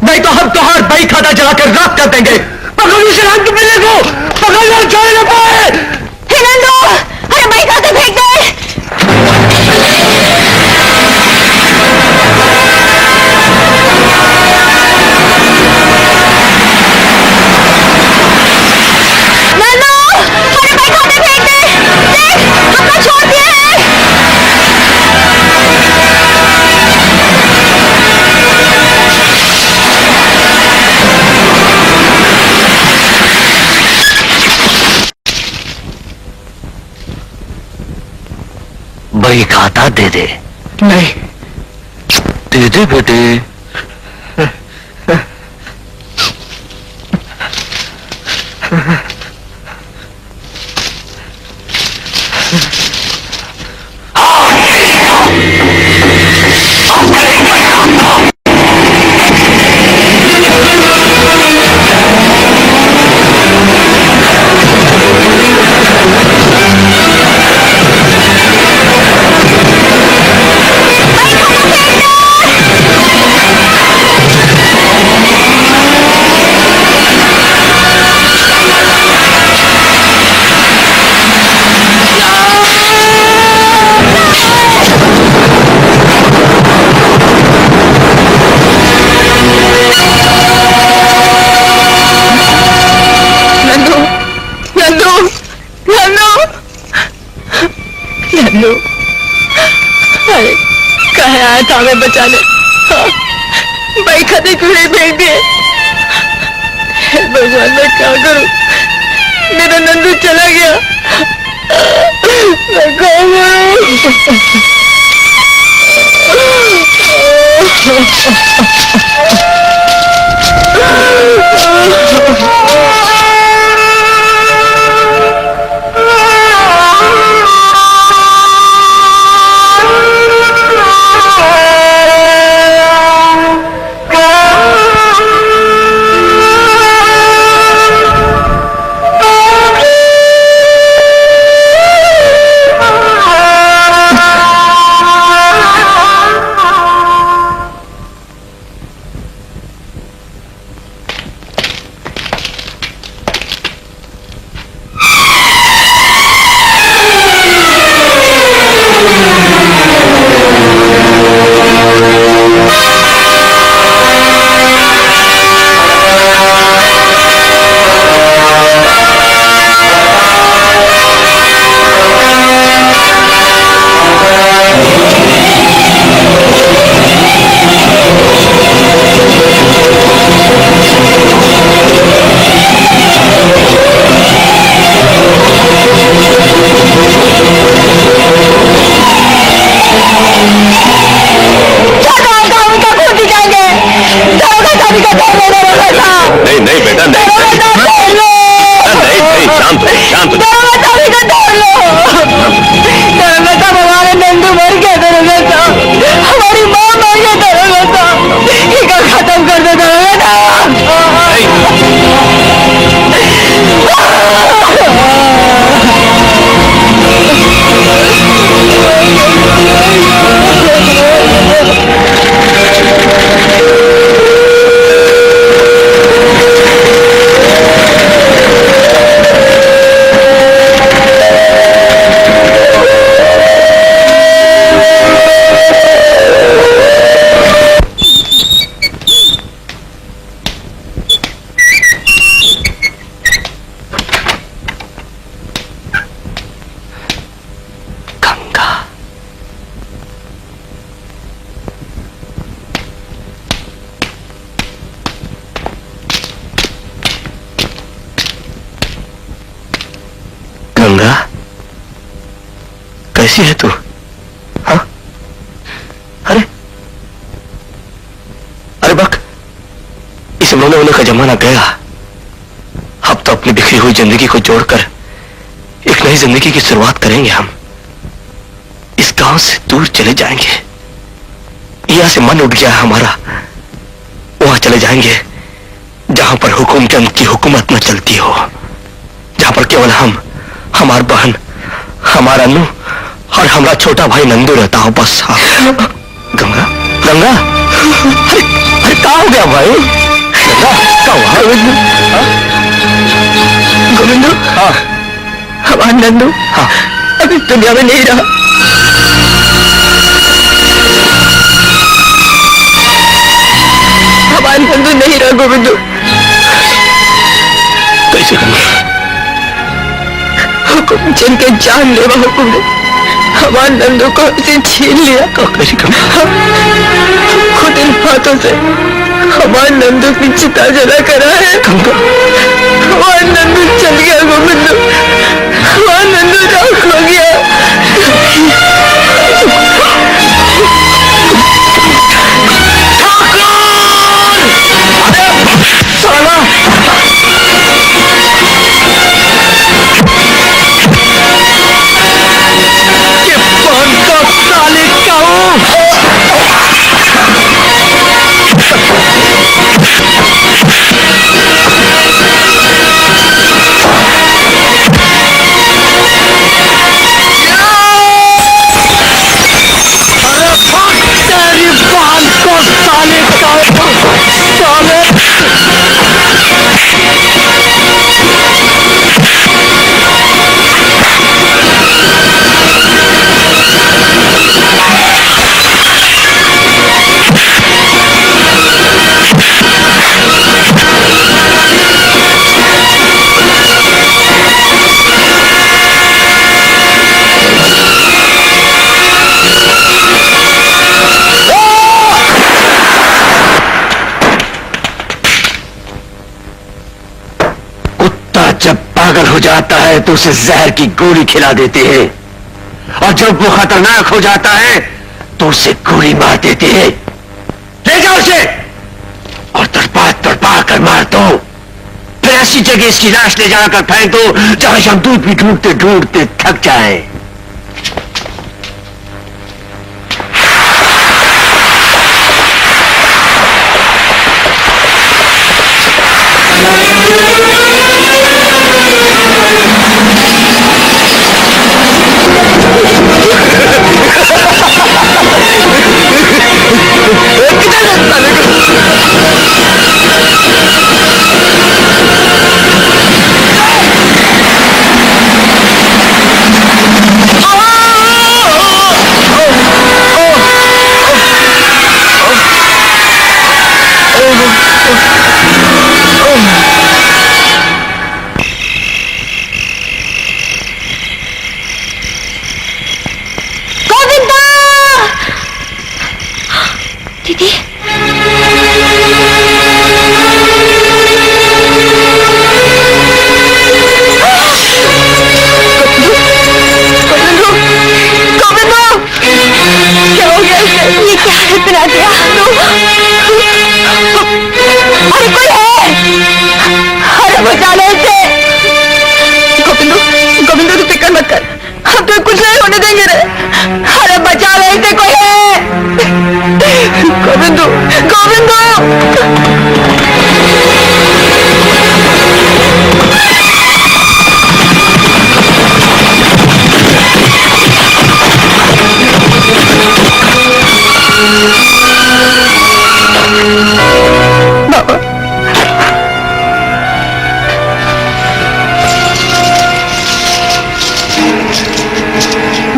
S3: नहीं तो हम तोहार बही खाता जलाकर राख कर देंगे। पकड़ो इसे, रंग मिले को पकड़ो, छोड़ न पाए।
S2: हिरंदो, अरे बही खाता फेंक दे। नंदू, अरे बही खाते फेंक दे। देख, हमने छोड़ दिया है।
S4: बही खाता दे दे।
S3: नहीं
S4: दे दे बेटे।
S2: अरे कहे आया था हमें बचाने, भाई खाते क्यों नहीं भेज दिए? भगवान मैं क्या करूं, मेरा नंदू चला गया, मैं क्या
S3: कैसी है तू? हाँ? अरे अरे बक, इस रोने वोने का जमाना गया। अब तो अपनी बिखरी हुई जिंदगी को जोड़कर एक नई जिंदगी की शुरुआत करेंगे हम। इस गांव से दूर चले जाएंगे। यहां से मन उठ गया हमारा। वहां चले जाएंगे जहां पर हुकुमचंद की हुकूमत न चलती हो, जहां पर केवल हम, हमार बहन, हमारा अनु और हमारा छोटा भाई नंदू रहता हो बस। हाँ। गंगा, गंगा, अरे अरे क्या हो गया भाई? गंगा क्या हुआ? गोविंदू, हाँ, हमारा नंदू, हाँ, अभी दुनिया में नहीं रहा। हमारा नंदू नहीं रहा गोविंदू। कैसे गंगा? हुकुमचंद के जानलेवा हुकुम ने हमारे नंदू को हमसे छीन लिया। कैसे गंगा? खुद इन हाथों से हमारे नंदू की चिता जला करा है। गंगा, हमारा नंदू चल गया गोविंदू, हमारा नंदू राख हो गया। साला जब पागल हो जाता है तो उसे जहर की गोली खिला देते हैं, और जब वो खतरनाक हो जाता है तो उसे गोली मार देते हैं। ले जाओ उसे और तड़पा कर मार दो। फिर ऐसी जगह इसकी लाश ले जाकर फेंक दो जहां यमदूत भी ढूंढते ढूंढते थक जाए।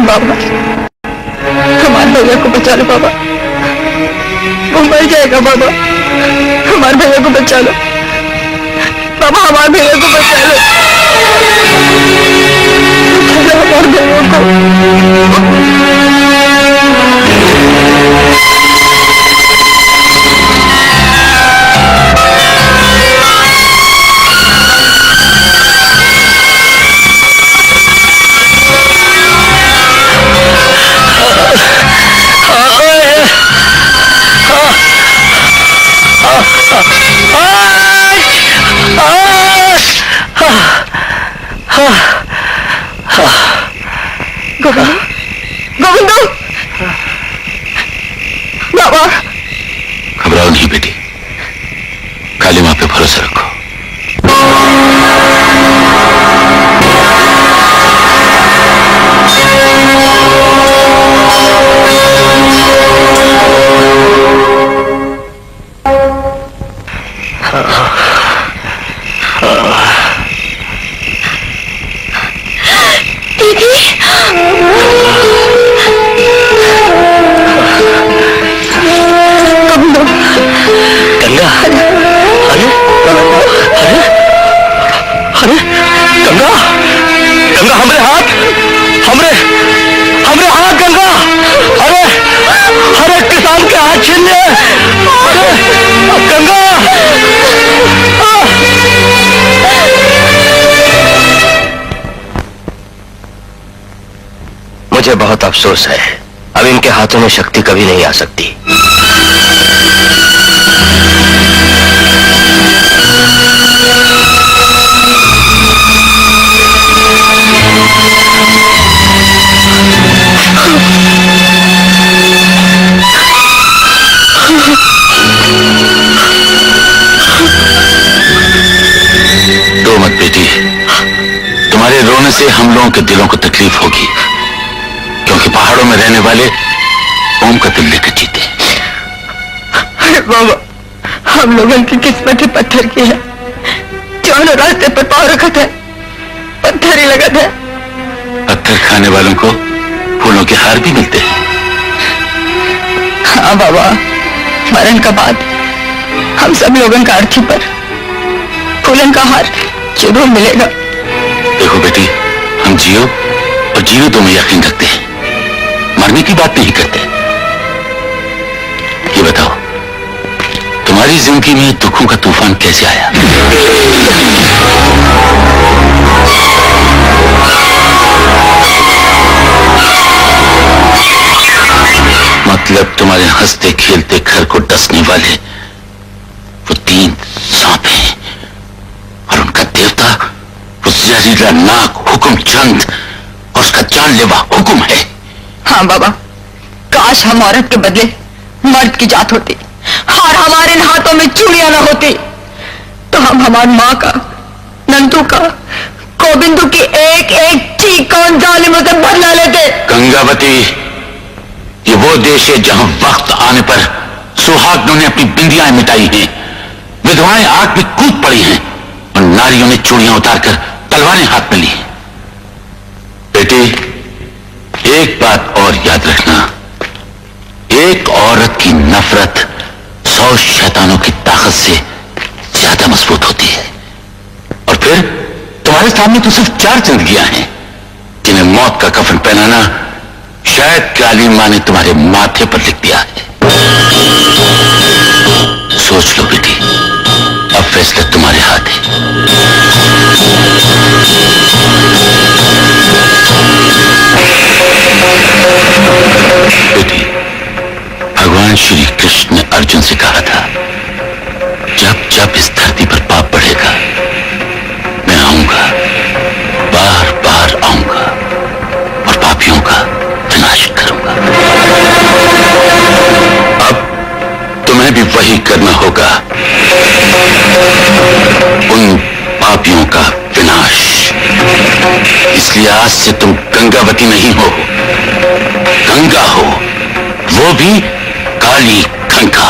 S3: बाबा, हमारे भैया को बचा लो बाबा, वो मर जाएगा बाबा। हमारे भैया को बचा लो बाबा, हमारे भैया को बचा लो, हमारे भैया को।
S2: गोविंदो, गोविंदो, बाबा।
S1: घबराओ नहीं बेटी, काली मां पे भरोसा रखो।
S3: गंगा, अरे अरे अरे गंगा, गंगा हमरे हाथ, हमरे हमरे हाथ गंगा, अरे अरे किसान के हाथ छीन ले, अरे गंगा। मुझे बहुत अफसोस है, अब इनके हाथों में शक्ति कभी नहीं आ सकती।
S1: रो मत बेटी, तुम्हारे रोने से हम लोगों के दिलों को तकलीफ होगी, क्योंकि पहाड़ों में रहने वाले ओम का दिल लेकर जीते।
S2: अरे बाबा, हम लोगों की किस्मत ही पत्थर की है। जो रास्ते पर पाँव रखा था, पत्थर ही लगा था।
S1: पत्थर खाने वालों को फूलों के हार भी मिलते हैं।
S2: हाँ बाबा, मरण का बाद हम सब लोगों का अर्थी पर फूलन का हार जरूर मिलेगा।
S1: देखो बेटी, हम जियो और जीवितों में यकीन रखते हैं, मरने की बात नहीं करते। ये बताओ, तुम्हारी जिंदगी में दुखों का तूफान कैसे आया? मतलब तुम्हारे हंसते खेलते घर को डसने वाले वो 3 सांप हैं, और उनका देवता वो जहरीला नाग हुकुम चंद, और उसका जानलेवा हुकुम है।
S2: हाँ बाबा, काश हम औरत के बदले मर्द की जात होती और हमारे हाथों में चूड़ियां न होती, तो हम हमारी माँ का, नंदू का, गोविंदू की एक एक चीख और जालिमों से बदला लेते।
S1: गंगावती, ये वो देश है जहां वक्त आने पर सुहागनों ने अपनी बिंदियां मिटाई हैं, विधवाएं आग में कूद पड़ी हैं, और नारियों ने चूड़ियां उतारकर तलवारें हाथ में ली हैं। बेटी, एक बात और याद रखना, एक औरत की नफरत 100 शैतानों की ताकत से ज्यादा मजबूत होती है। और फिर तुम्हारे सामने तो सिर्फ 4 जिंदगियां हैं, जिन्हें मौत का कफन पहनाना शायद काली मां ने तुम्हारे माथे पर लिख दिया है। सोच लो बेटी, अब फैसला तुम्हारे हाथ है। बेटी, भगवान श्री कृष्ण ने अर्जुन से कहा था, जब जब इस धरती पर पाप बढ़ेगा, मैं आऊंगा, बार बार आऊंगा और पापियों का विनाश करूंगा। अब तुम्हें भी वही करना होगा, उन पापियों का विनाश। इसलिए आज से तुम गंगावती नहीं हो, गंगा हो, वो भी काली गंगा।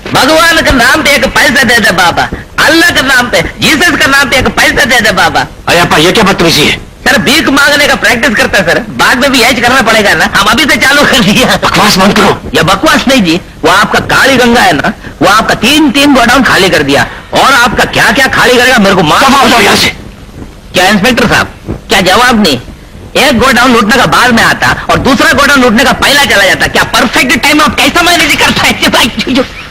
S5: भगवान के नाम पे एक पैसा दे दे बाबा, अल्लाह के नाम पे, जीसस के नाम पे एक पैसा दे दे बाबा।
S3: अरे अपा, ये क्या बदतमीजी है?
S5: सर भीख मांगने का प्रैक्टिस करता है सर, बाद में भी यही करना पड़ेगा ना, हम अभी से चालू कर दिया।
S3: बकवास बंद करो।
S5: या बकवास नहीं जी, वो आपका काली गंगा है ना, वो आपका 3 गोडाउन खाली कर दिया, और आपका क्या क्या खाली करेगा मेरे को मालूम।
S3: यहाँ से
S5: क्या इंस्पेक्टर साहब, क्या जवाब नहीं? एक गोडाउन लूटने का बाद में आता और दूसरा गोडाउन लूटने का पहला चला जाता, क्या परफेक्ट टाइम आप कैसा मैनेज करता है?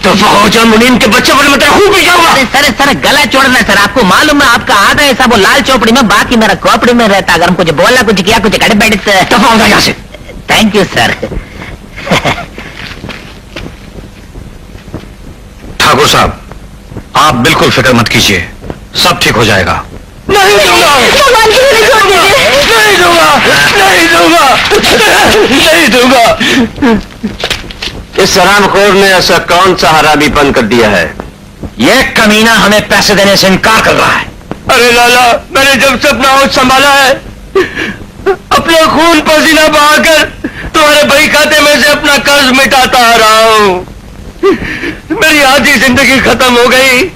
S3: तो फौजन मुनीम के बच्चे बड़े मतलब खूब जाऊंगा।
S5: सर गला छोड़ना सर, आपको मालूम है आपका आधा ऐसा वो लाल चौपड़ी में, बाकी मेरा खोपड़ी में रहता, अगर हम कुछ बोला कुछ किया कुछ कड़े बैठ से।
S3: यहाँ से
S5: थैंक यू सर।
S1: ठाकुर साहब, आप बिल्कुल फिक्र मत कीजिए, सब ठीक हो जाएगा।
S3: नहीं दूंगा,
S2: भगवान की लिए छोड़ दीजिए।
S3: नहीं दूंगा, नहीं दूंगा, नहीं दूंगा। इस हरामखोर ने ऐसा कौन सा हरामीपन कर दिया है?
S4: ये कमीना हमें पैसे देने से इनकार कर रहा है।
S3: अरे लाला, मैंने जब से अपना होश संभाला है, अपने खून पसीना बहाकर तुम्हारे भाई खाते में से अपना कर्ज मिटाता आ रहा हूं। मेरी आधी जिंदगी खत्म हो गई,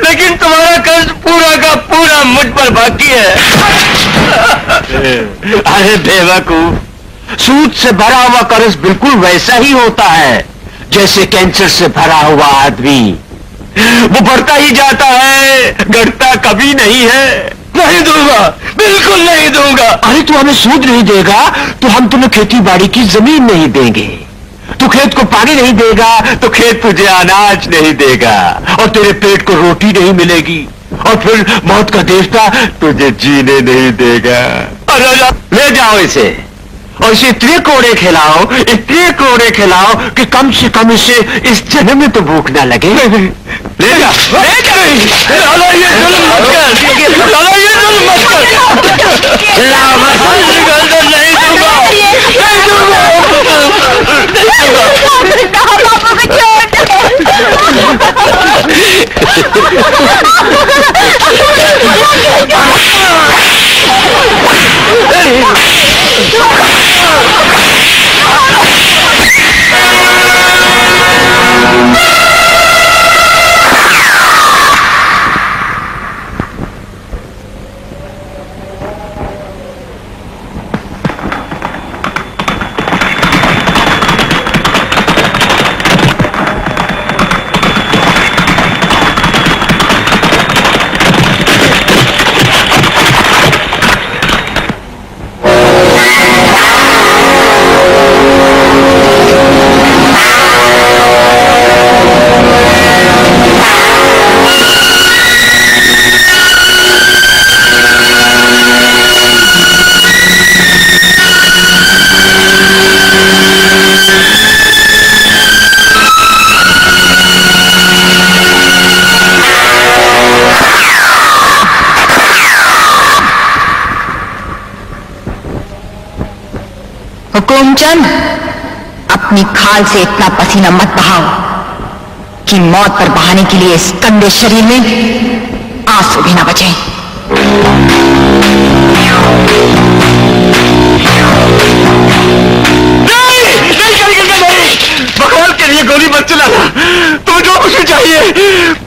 S3: लेकिन तुम्हारा कर्ज पूरा का पूरा मुझ पर बाकी है। अरे बेवकूफ, सूद से भरा हुआ कर्ज बिल्कुल वैसा ही होता है जैसे कैंसर से भरा हुआ आदमी, वो बढ़ता ही जाता है, घटता कभी नहीं है। नहीं दूंगा, बिल्कुल नहीं दूंगा। अरे तू हमें सूद नहीं देगा तो हम तुम्हें खेती बाड़ी की जमीन नहीं देंगे, तू खेत को पानी नहीं देगा तो खेत तुझे अनाज नहीं देगा, और तेरे पेट को रोटी नहीं मिलेगी, और फिर मौत का देवता तुझे जीने नहीं देगा। अरे ले जाओ इसे, और इसे इतने कोड़े खिलाओ कि कम से कम इसे इस जन्म में तो भूख ना लगे। ले जा, ले जा। लाला ये जुल्म मत कर, लाला ये जुल्म मत कर। नहीं दूंगा, नहीं
S2: हुकुमचंद, अपनी खाल से इतना पसीना मत बहाओ कि मौत पर बहाने के लिए इस कंधे शरीर में आंसू भी ना बचे।
S3: भगवान के लिए गोली मत चलाना, तो जो कुछ भी चाहिए,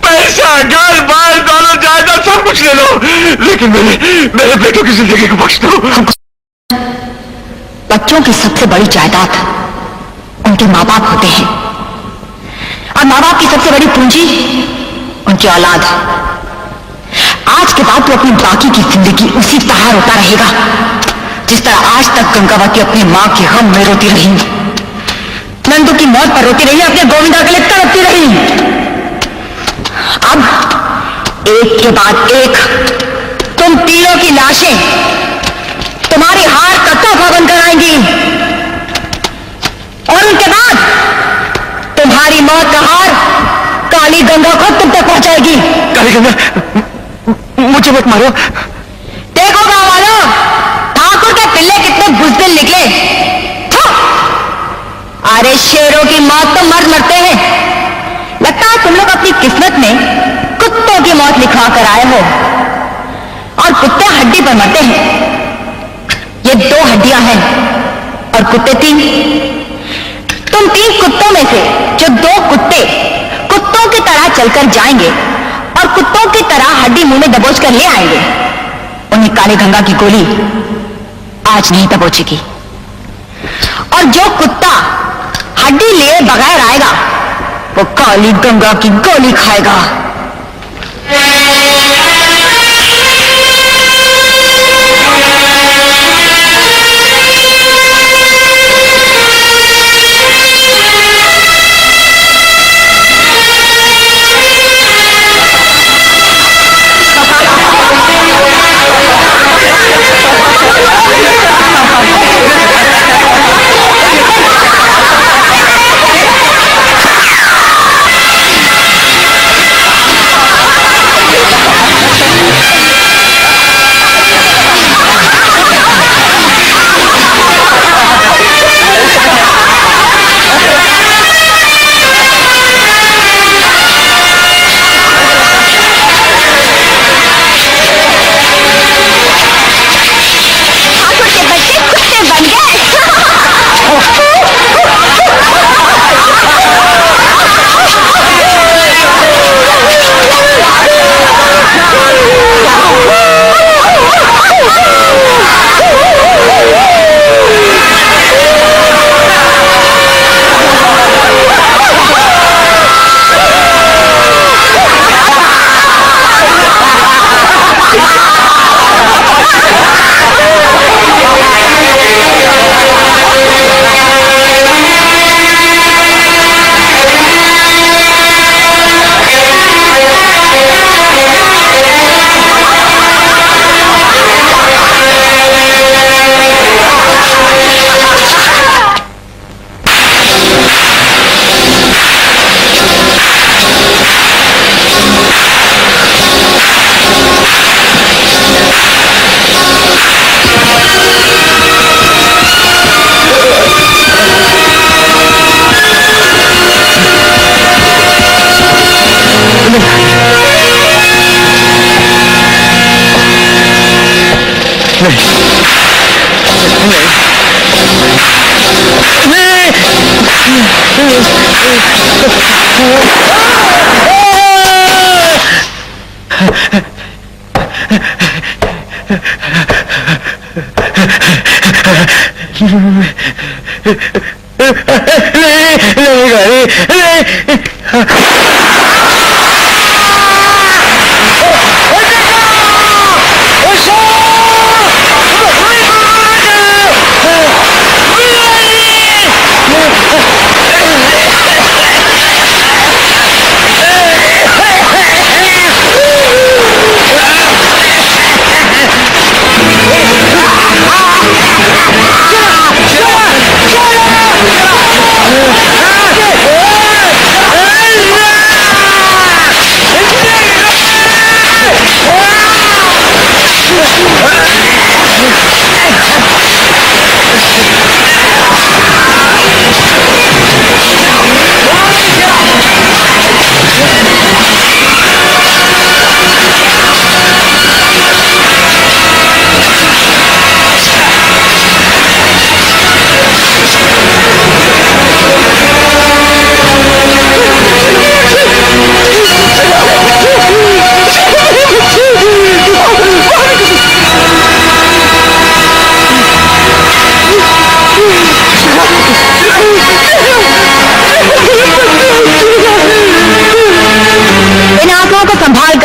S3: पैसा, घर, बाल, दौलत, जायदाद सब कुछ ले लो, लेकिन मेरे बेटों की जिंदगी को बख्श दो।
S2: बच्चों की सबसे बड़ी जायदाद उनके माँ बाप होते हैं, और माँ बाप की सबसे बड़ी पूंजी उनकी औलाद। आज के बाद तो अपनी बाकी की जिंदगी उसी तरह रोता रहेगा जिस तरह आज तक गंगावती अपनी माँ के गम में रोती रही, नंदू की मौत पर रोती रही, अपने गोविंदा के लिए तड़पती रही। अब एक के बाद एक तुम तीनों की लाशें तुम्हारी हार का तोहफा बनकर आएंगी, और उनके बाद तुम्हारी मौत का हार काली गंगा को तुम तक पहुंचाएगी।
S3: काली गंगा, मुझे मत मारो।
S2: देखो गांव वालों, ठाकुर के पिल्ले कितने बुज़दिल निकले। अरे शेरों की मौत तो मर मरते हैं, लगता है तुम लोग अपनी किस्मत में कुत्तों की मौत लिखवा कर आए हो, और कुत्ते हड्डी पर मरते हैं। ये 2 हड्डियां हैं और कुत्ते 3। तुम 3 कुत्तों में से जो 2 कुत्ते कुत्तों की तरह चलकर जाएंगे और कुत्तों की तरह हड्डी मुंह में दबोच कर ले आएंगे, वहीं काली गंगा की गोली आज नहीं दबोचेगी। और जो कुत्ता हड्डी लिए बगैर आएगा वो काली गंगा की गोली खाएगा।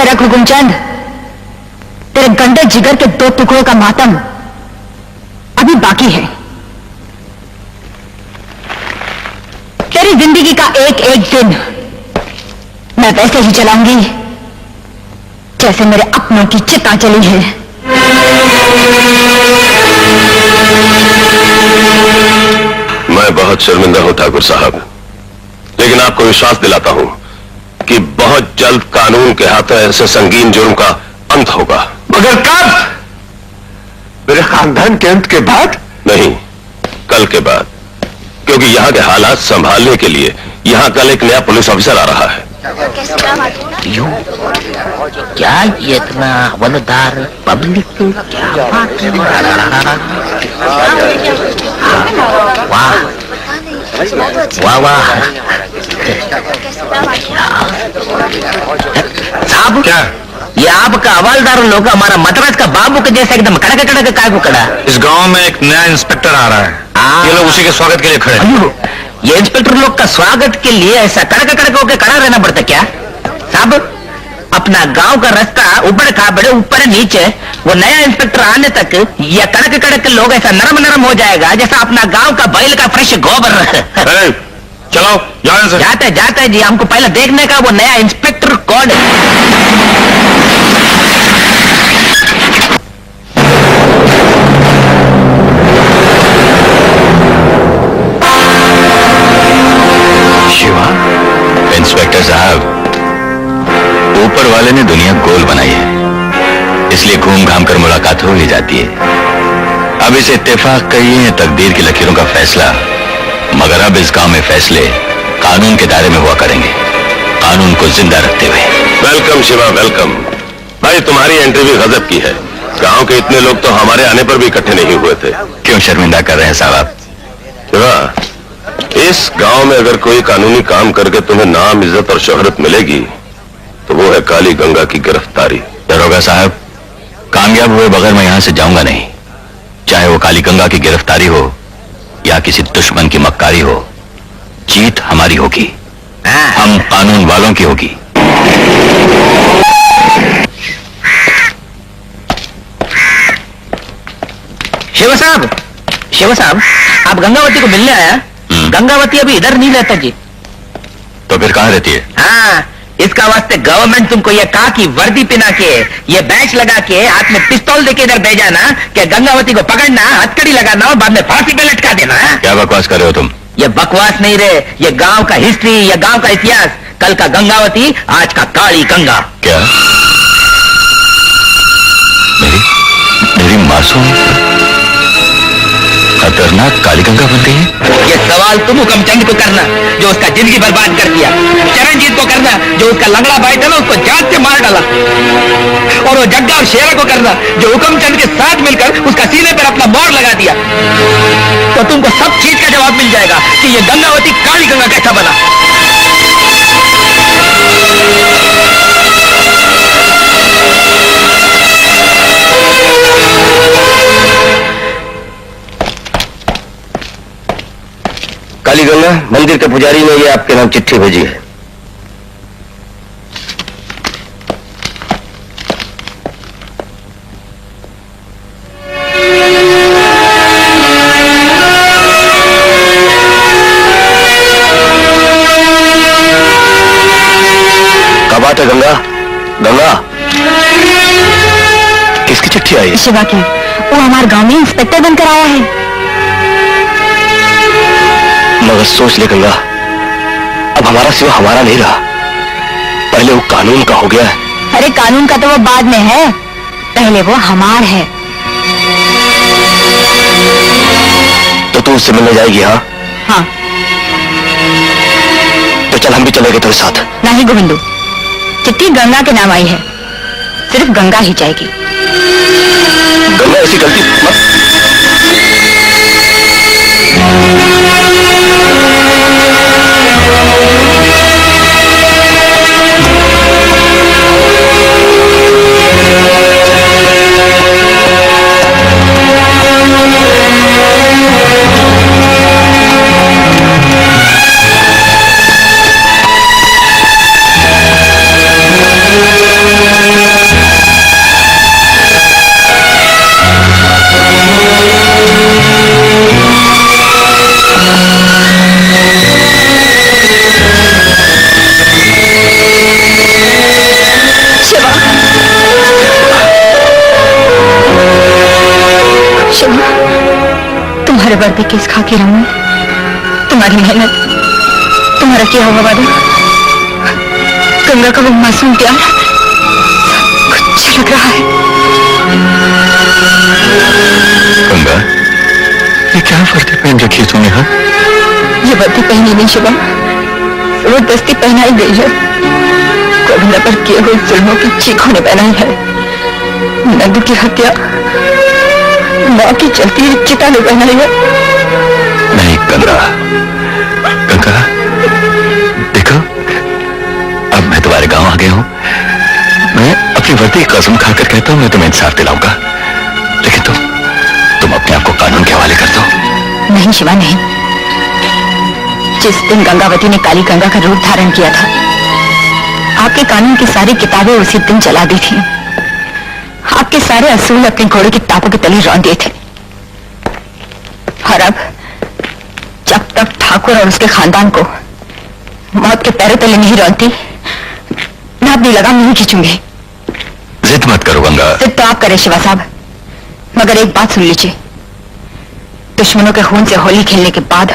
S2: रख हुकुमचंद, तेरे गंदे जिगर के 2 टुकड़ों का मातम अभी बाकी है। तेरी जिंदगी का एक एक दिन मैं वैसे ही चलाऊंगी जैसे मेरे अपनों की चिता चली है।
S1: मैं बहुत शर्मिंदा हूं ठाकुर साहब, लेकिन आपको विश्वास दिलाता हूं कि बहुत जल्द कानून के हाथों ऐसे संगीन जुर्म का अंत होगा।
S6: मगर कब? मेरे खानदान के अंत के बाद?
S1: नहीं, कल के बाद, क्योंकि यहाँ के हालात संभालने के लिए यहाँ कल एक नया पुलिस ऑफिसर आ रहा है।
S5: यूं? क्या ये इतना वनदार पब्लिक, क्या बात है? वाह वाह वाह।
S6: क्या?
S5: ये आपका हवालदार लोग हमारा मद्रास का बाबू के जैसा एकदम कड़क कड़क काय को खड़ा।
S1: इस गांव में एक नया इंस्पेक्टर आ रहा है, ये लोग उसी के स्वागत के लिए खड़े हैं।
S5: अयो, ये इंस्पेक्टर लोग का स्वागत के लिए ऐसा कड़क कड़क होकर खड़ा रहना पड़ता क्या साहब? अपना गांव का रास्ता ऊपर खाबड़े ऊपर नीचे, वो नया इंस्पेक्टर आने तक ये कड़क कड़क लोग ऐसा नरम नरम हो जाएगा जैसा अपना गांव का बैल का फ्रेश गोबर।
S1: अरे, चलो यहाँ से।
S5: जाते जी, हमको पहले देखने का वो नया इंस्पेक्टर कौन है।
S1: शिवा, इंस्पेक्टर साहब, ऊपर वाले ने दुनिया गोल बनाई है, इसलिए घूम घाम कर मुलाकात हो ही जाती है। अब इस इत्तेफाक कहिए तकदीर की लकीरों का फैसला, मगर अब इस गांव में फैसले कानून के दायरे में हुआ करेंगे, कानून को जिंदा रखते हुए।
S6: Welcome Shiva, welcome. भाई तुम्हारी एंट्री भी गजब की है। गांव के इतने लोग तो हमारे आने पर भी इकट्ठे नहीं हुए थे।
S1: क्यों शर्मिंदा कर रहे हैं साहब आप?
S6: शिवा, इस गांव में अगर कोई कानूनी काम करके तुम्हें नाम, इज्जत और शोहरत मिलेगी तो वो है काली गंगा की गिरफ्तारी।
S1: दरोगा साहब, कामयाब हुए बगैर मैं यहां से जाऊंगा नहीं, चाहे वो काली गंगा की गिरफ्तारी हो या किसी दुश्मन की मक्कारी हो, जीत हमारी होगी, हम कानून वालों की होगी।
S5: शिव साहब, आप गंगावती को मिलने आया? गंगावती अभी इधर नहीं रहता जी।
S1: तो फिर कहां रहती है?
S5: हाँ, इसका वास्ते गवर्नमेंट तुमको ये कहा कि वर्दी पहना के, ये बैच लगा के, हाथ में पिस्तौल देके इधर भेजा ना कि गंगावती को पकड़ना, हथकड़ी लगाना और बाद में फांसी पे लटका देना।
S1: क्या बकवास कर रहे हो तुम?
S5: ये बकवास नहीं रे, ये गांव का हिस्ट्री, ये गांव का इतिहास। कल का गंगावती, आज का काली गंगा।
S1: क्या मेरी मासूम खतरनाक काली गंगा बन गई है?
S5: ये सवाल तुम हुकमचंद को करना जो उसका जिंदगी बर्बाद कर दिया, चरणजीत को करना जो उसका लंगड़ा भाई था ना उसको जान से मार डाला, और वो जग्गा और शेरा को करना जो हुकमचंद के साथ मिलकर उसका सीने पर अपना मोहर लगा दिया। तो तुमको सब चीज का जवाब मिल जाएगा कि ये गंगावती काली गंगा कैसा बना।
S3: काली गंगा मंदिर के पुजारी ने ये आपके नाम चिट्ठी भेजी है। क्या बात है गंगा? गंगा, किसकी चिट्ठी आई है?
S2: शिवा की, वो हमारे गांव में इंस्पेक्टर बनकर आया है।
S3: मगर सोच ले गंगा, अब हमारा सिवा हमारा नहीं रहा, पहले वो कानून का हो गया है।
S2: अरे कानून का तो वो बाद में है, पहले वो हमार है।
S3: तो तू उससे मिलने जाएगी? हाँ
S2: हाँ।
S3: तो चल हम भी चलेंगे तेरे साथ।
S2: नहीं गोविंदू, चिट्ठी गंगा के नाम आई है, सिर्फ गंगा ही जाएगी।
S3: गंगा ऐसी गलती मत।
S2: तुम्हारे वर्दी केस खा के रहूं, तुम्हारी मेहनत, तुम्हारा किया हुआ वादा, गंगा का वो मासूम प्यार, कुछ लग रहा है।
S1: गंगा, ये क्या वर्दी पहन रखी है तूने? हाँ,
S2: ये वर्दी पहनी नहीं शिवा, जबरदस्ती पहनाई गई है। गोविंदा पर किए हुए जुल्मों की चीख होने पहनाई है। नंदू की हत्या माँ की चलती हुई चिता ने पहनाई है।
S1: नहीं गंगा, गंगा देखो, अब मैं तुम्हारे गांव आ गया हूँ, मैं अपनी की कसम खाकर कहता हूं मैं तुम्हें इंसाफ दिलाऊंगा, लेकिन तुम अपने आप को कानून के हवाले कर दो।
S2: नहीं शिवा, नहीं। जिस दिन गंगावती ने काली गंगा का रूप धारण किया था, आपके कानून की सारी किताबें उसी दिन जला दी थी। आपके सारे असूल अपने घोड़े की टापों के तले रौंद दिए थे। और अब जब तक ठाकुर और उसके खानदान को मौत के पैरों तले नहीं रौंदती, मैं अपनी लगाम नहीं खींचूंगी।
S1: जिद मत करो गंगा।
S2: जिद तो आप करें शिवा साहब, मगर एक बात सुन लीजिए, दुश्मनों के खून से होली खेलने के बाद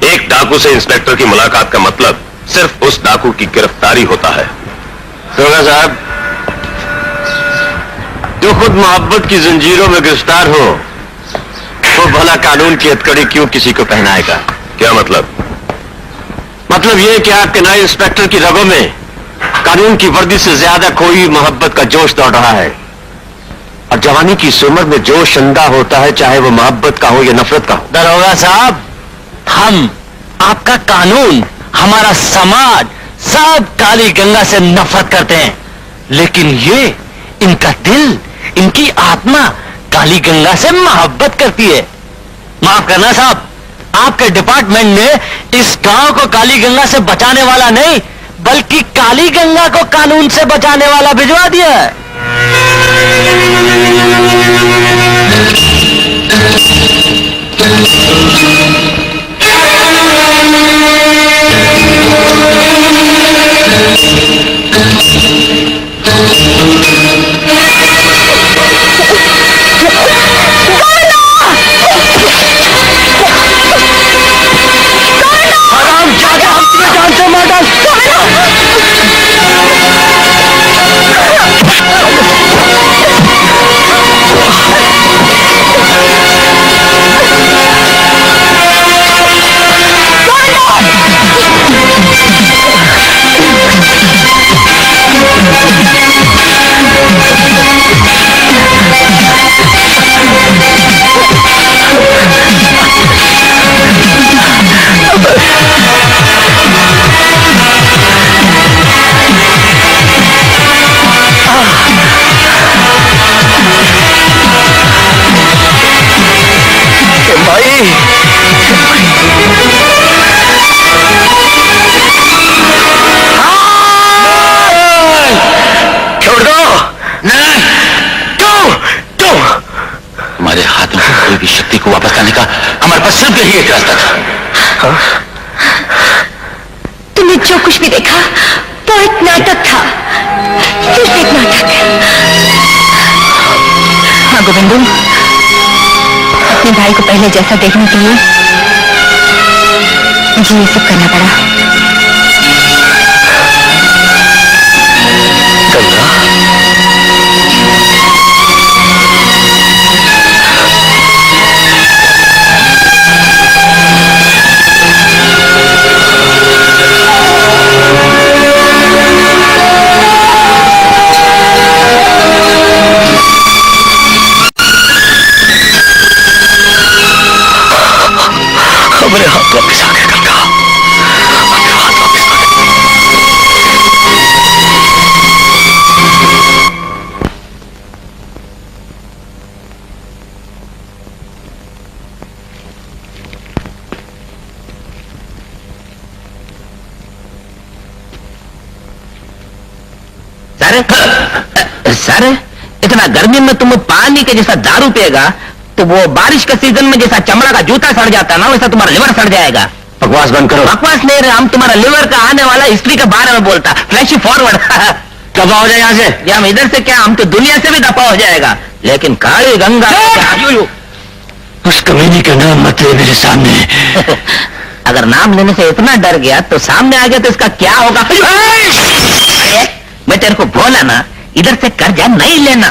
S6: एक डाकू से इंस्पेक्टर की मुलाकात का मतलब सिर्फ उस डाकू की गिरफ्तारी होता है।
S1: दरोगा साहब, जो खुद मोहब्बत की जंजीरों में गिरफ्तार हो, वो भला कानून की हथकड़ी क्यों किसी को पहनाएगा?
S6: क्या मतलब?
S1: मतलब ये कि आपके नए इंस्पेक्टर की रगों में कानून की वर्दी से ज्यादा कोई मोहब्बत का जोश दौड़ रहा है। और जवानी की इस उम्र में जोश अंधा होता है, चाहे वो मोहब्बत का हो या नफरत का हो।
S3: दरोगा साहब, हम, आपका कानून, हमारा समाज सब काली गंगा से नफरत करते हैं, लेकिन ये इनका दिल, इनकी आत्मा काली गंगा से मोहब्बत करती है। माफ करना साहब, आपके डिपार्टमेंट ने इस गांव को काली गंगा से बचाने वाला नहीं, बल्कि काली गंगा को कानून से बचाने वाला भिजवा दिया है।
S1: हमारे हाथ में कोई भी शक्ति को वापस लाने का हमारे पास सिर्फ यही एक रास्ता था।
S2: तुमने जो कुछ भी देखा वो एक नाटक था, सिर्फ एक नाटक। हाँ गोविंदू, अपने भाई को पहले जैसा देखने के लिए मुझे ये सब करना पड़ा।
S1: मेरे हाथ वापिस आ गए गंगा, मेरे हाथ वापिस आ गए।
S5: सर इतना गर्मी में तुम पानी के जैसा दारू पिएगा तो वो बारिश के सीजन में जैसा चमड़ा का जूता सड़ जाता ना वैसा तुम्हारा लिवर सड़ जाएगा।
S3: बकवास बंद करो।
S5: बकवास नहीं रहे, हम तुम्हारा लिवर का आने वाला हिस्ट्री के बारे में बोलता, फ्लैश फॉरवर्ड।
S3: दफा हो जाए यहाँ से।
S5: या हम इधर से क्या, हम तो दुनिया से भी दफा हो जाएगा, लेकिन काली गंगा
S3: उस कमीनी का नाम मत ले मेरे सामने।
S5: अगर नाम लेने से इतना डर गया तो सामने आ गया तो इसका क्या होगा? अरे मैं तेरे को बोला ना इधर से कर्जा नहीं लेना।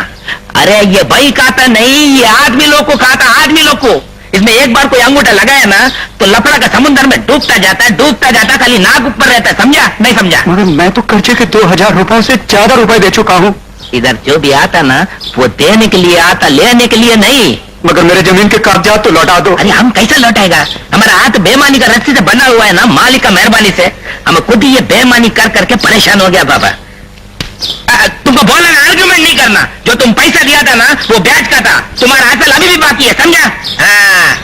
S5: अरे ये भाई खाता नहीं, ये आदमी लोग को खाता, आदमी लोग को। इसमें एक बार कोई अंगूठा लगाया ना तो लफड़ा का समुद्र में डूबता जाता है, खाली नाक ऊपर रहता है। समझा नहीं समझा?
S3: मगर मैं तो कर्जे के 2000 रुपए से ज्यादा रुपए दे चुका हूँ।
S5: इधर जो भी आता ना वो देने के लिए आता, लेने के लिए नहीं।
S3: मगर मेरे जमीन के कागजात तो लौटा दो।
S5: अरे हम कैसे लौटाएगा? हमारा हाथ बेईमानी का रस्सी से बना हुआ है ना, मालिक का मेहरबानी से। हम खुद ही ये बेईमानी कर करके परेशान हो गया बाबा। तुमको बोला ना आर्ग्यूमेंट नहीं करना, जो तुम पैसा दिया था ना वो ब्याज का था, तुम्हारा असल अभी भी बाकी है, समझा? हाँ,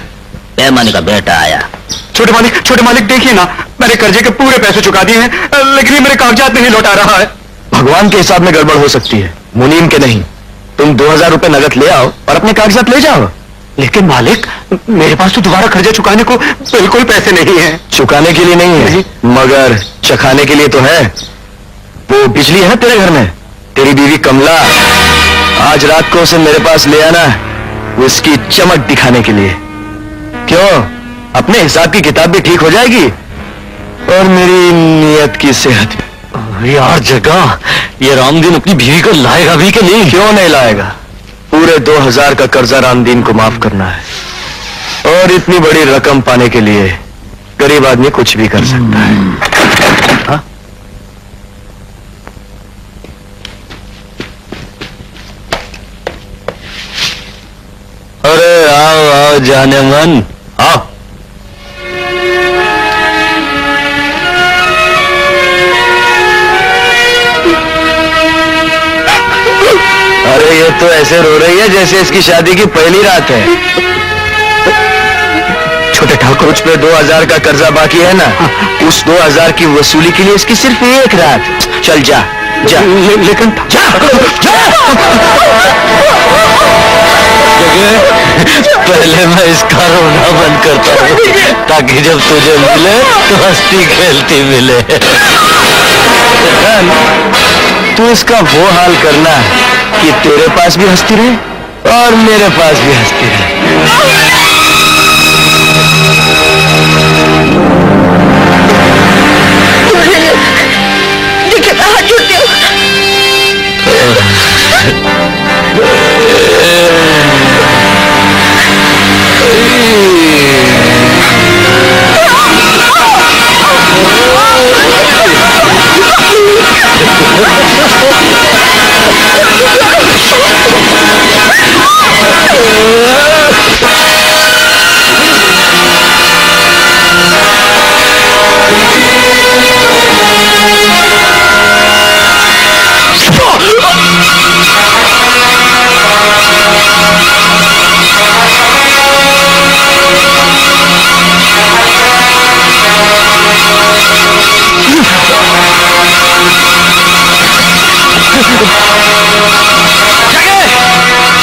S5: बेईमानी का बेटा आया।
S3: छोटे मालिक देखिए ना, मैंने कर्जे के पूरे पैसे चुका दिए हैं, लेकिन ये मेरे कागजात नहीं लौटा रहा है। भगवान के हिसाब में गड़बड़ हो सकती है, मुनीम के नहीं। तुम 2000 रुपए नगद ले आओ और अपने कागजात ले जाओ। लेकिन मालिक मेरे पास तो दोबारा कर्जा चुकाने को बिल्कुल पैसे नहीं है। चुकाने के लिए नहीं है मगर चखाने के लिए तो है। वो बिजली है ना तेरे घर में, तेरी बीवी कमला, आज रात को उसे मेरे पास ले आना, उसकी चमक दिखाने के लिए। क्यों, अपने हिसाब की किताब भी ठीक हो जाएगी और मेरी नियत की सेहत। यार जगह, ये रामदीन अपनी बीवी को लाएगा भी कि नहीं? क्यों नहीं लाएगा? पूरे 2000 का कर्जा रामदीन को माफ करना है और इतनी बड़ी रकम पाने के लिए गरीब आदमी कुछ भी कर सकता है। हाँ? अरे आओ आओ जाने मन, आओ। अरे ये तो ऐसे रो रही है जैसे इसकी शादी की पहली रात है। छोटे ठाकुर, मुझ पे 2000 का कर्जा बाकी है ना, उस 2000 की वसूली के लिए इसकी सिर्फ एक रात। चल जा जा। लेकिन जा, पहले मैं इसका रोना बंद करता हूँ ताकि जब तुझे मिले तो हंसती खेलती मिले। तू इसका वो हाल करना कि तेरे पास भी हंसती रहे और मेरे पास भी हंसती रहे।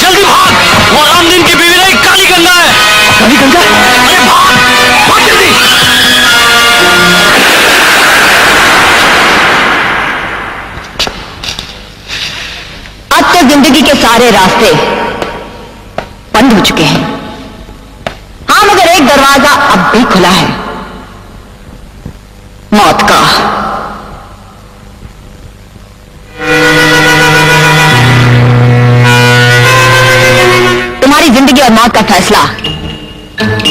S3: जल्दी भाग, वो रामदीन की बीवी नहीं, काली गंगा है। काली गंगा? अरे भाग भाग जल्दी।
S2: अब तो जिंदगी के सारे रास्ते बंद हो चुके हैं। हाँ, मगर एक दरवाजा अब भी खुला है, मौत का। तुम्हारी जिंदगी और मौत का फैसला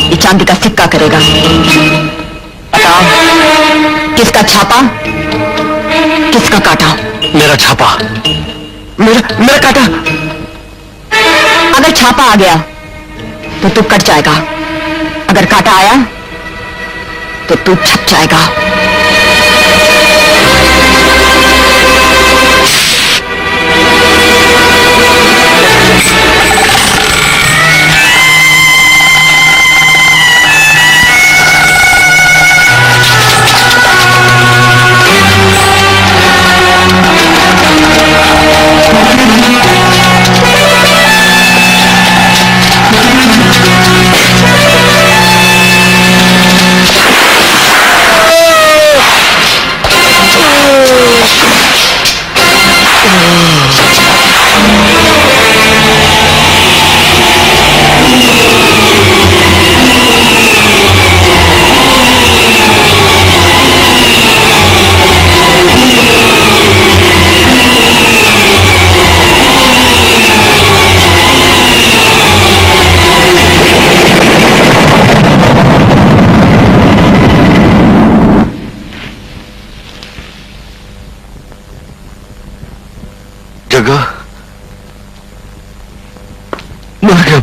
S2: ये चांदी का सिक्का करेगा। बताओ, किसका छापा, किसका काटा?
S3: मेरा छापा, मेरा काटा।
S2: अगर छापा आ गया तो तू कट जाएगा, अगर काटा आया तो तू छप जाएगा।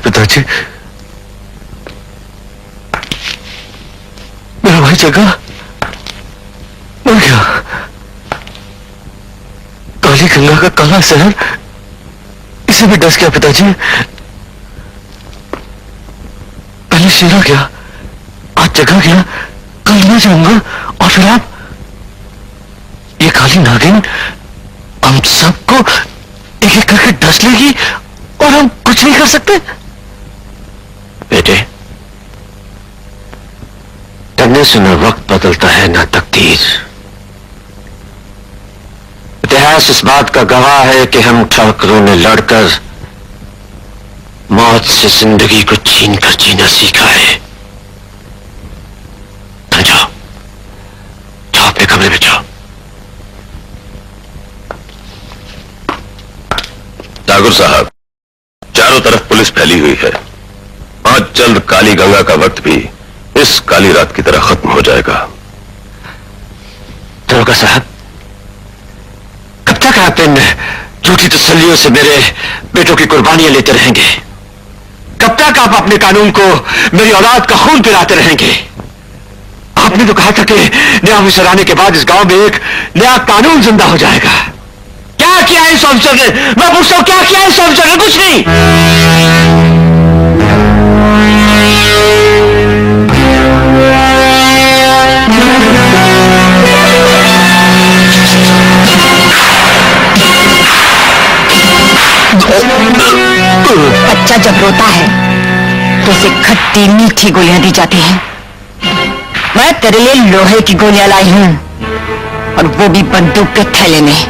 S1: पिताजी, मेरा भाई जगा मर गया। काली गंगा का काला शहर इसे भी डस गया पिताजी। पहले शेरा गया, आज जगा गया, कल मैं जाऊंगा और फिर आप। ये काली नागिन हम सबको एक एक करके डस लेगी और हम कुछ नहीं कर सकते। बेटे, डरने से न वक्त बदलता है न तकदीर। इतिहास इस बात का गवाह है कि हम ठाकुरों ने लड़कर मौत से जिंदगी को छीन कर जीना सीखा है। जाओ जाओ अपने कमरे में जाओ।
S6: ठाकुर साहब, चारों तरफ पुलिस फैली हुई है। आज जल्द काली गंगा का वक्त भी इस काली रात की तरह खत्म हो जाएगा।
S1: दरोगा साहब, कब तक आप इन झूठी तसल्लियों से मेरे बेटों की कुर्बानियां लेते रहेंगे? कब तक आप अपने कानून को मेरी औलाद का खून पिलाते रहेंगे? आपने तो कहा था कि नया ऑफिसर आने के बाद इस गांव में एक नया कानून जिंदा हो जाएगा। क्या किया है इस ऑफिसर ने? मैं पूछता हूं, क्या किया है इस ऑफिसर ने? कुछ नहीं।
S2: बच्चा जब रोता है तो उसे खट्टी मीठी गोलियां दी जाती हैं। मैं तेरे लिए लोहे की गोलियां लाई हूं, और वो भी बंदूक के थैले में।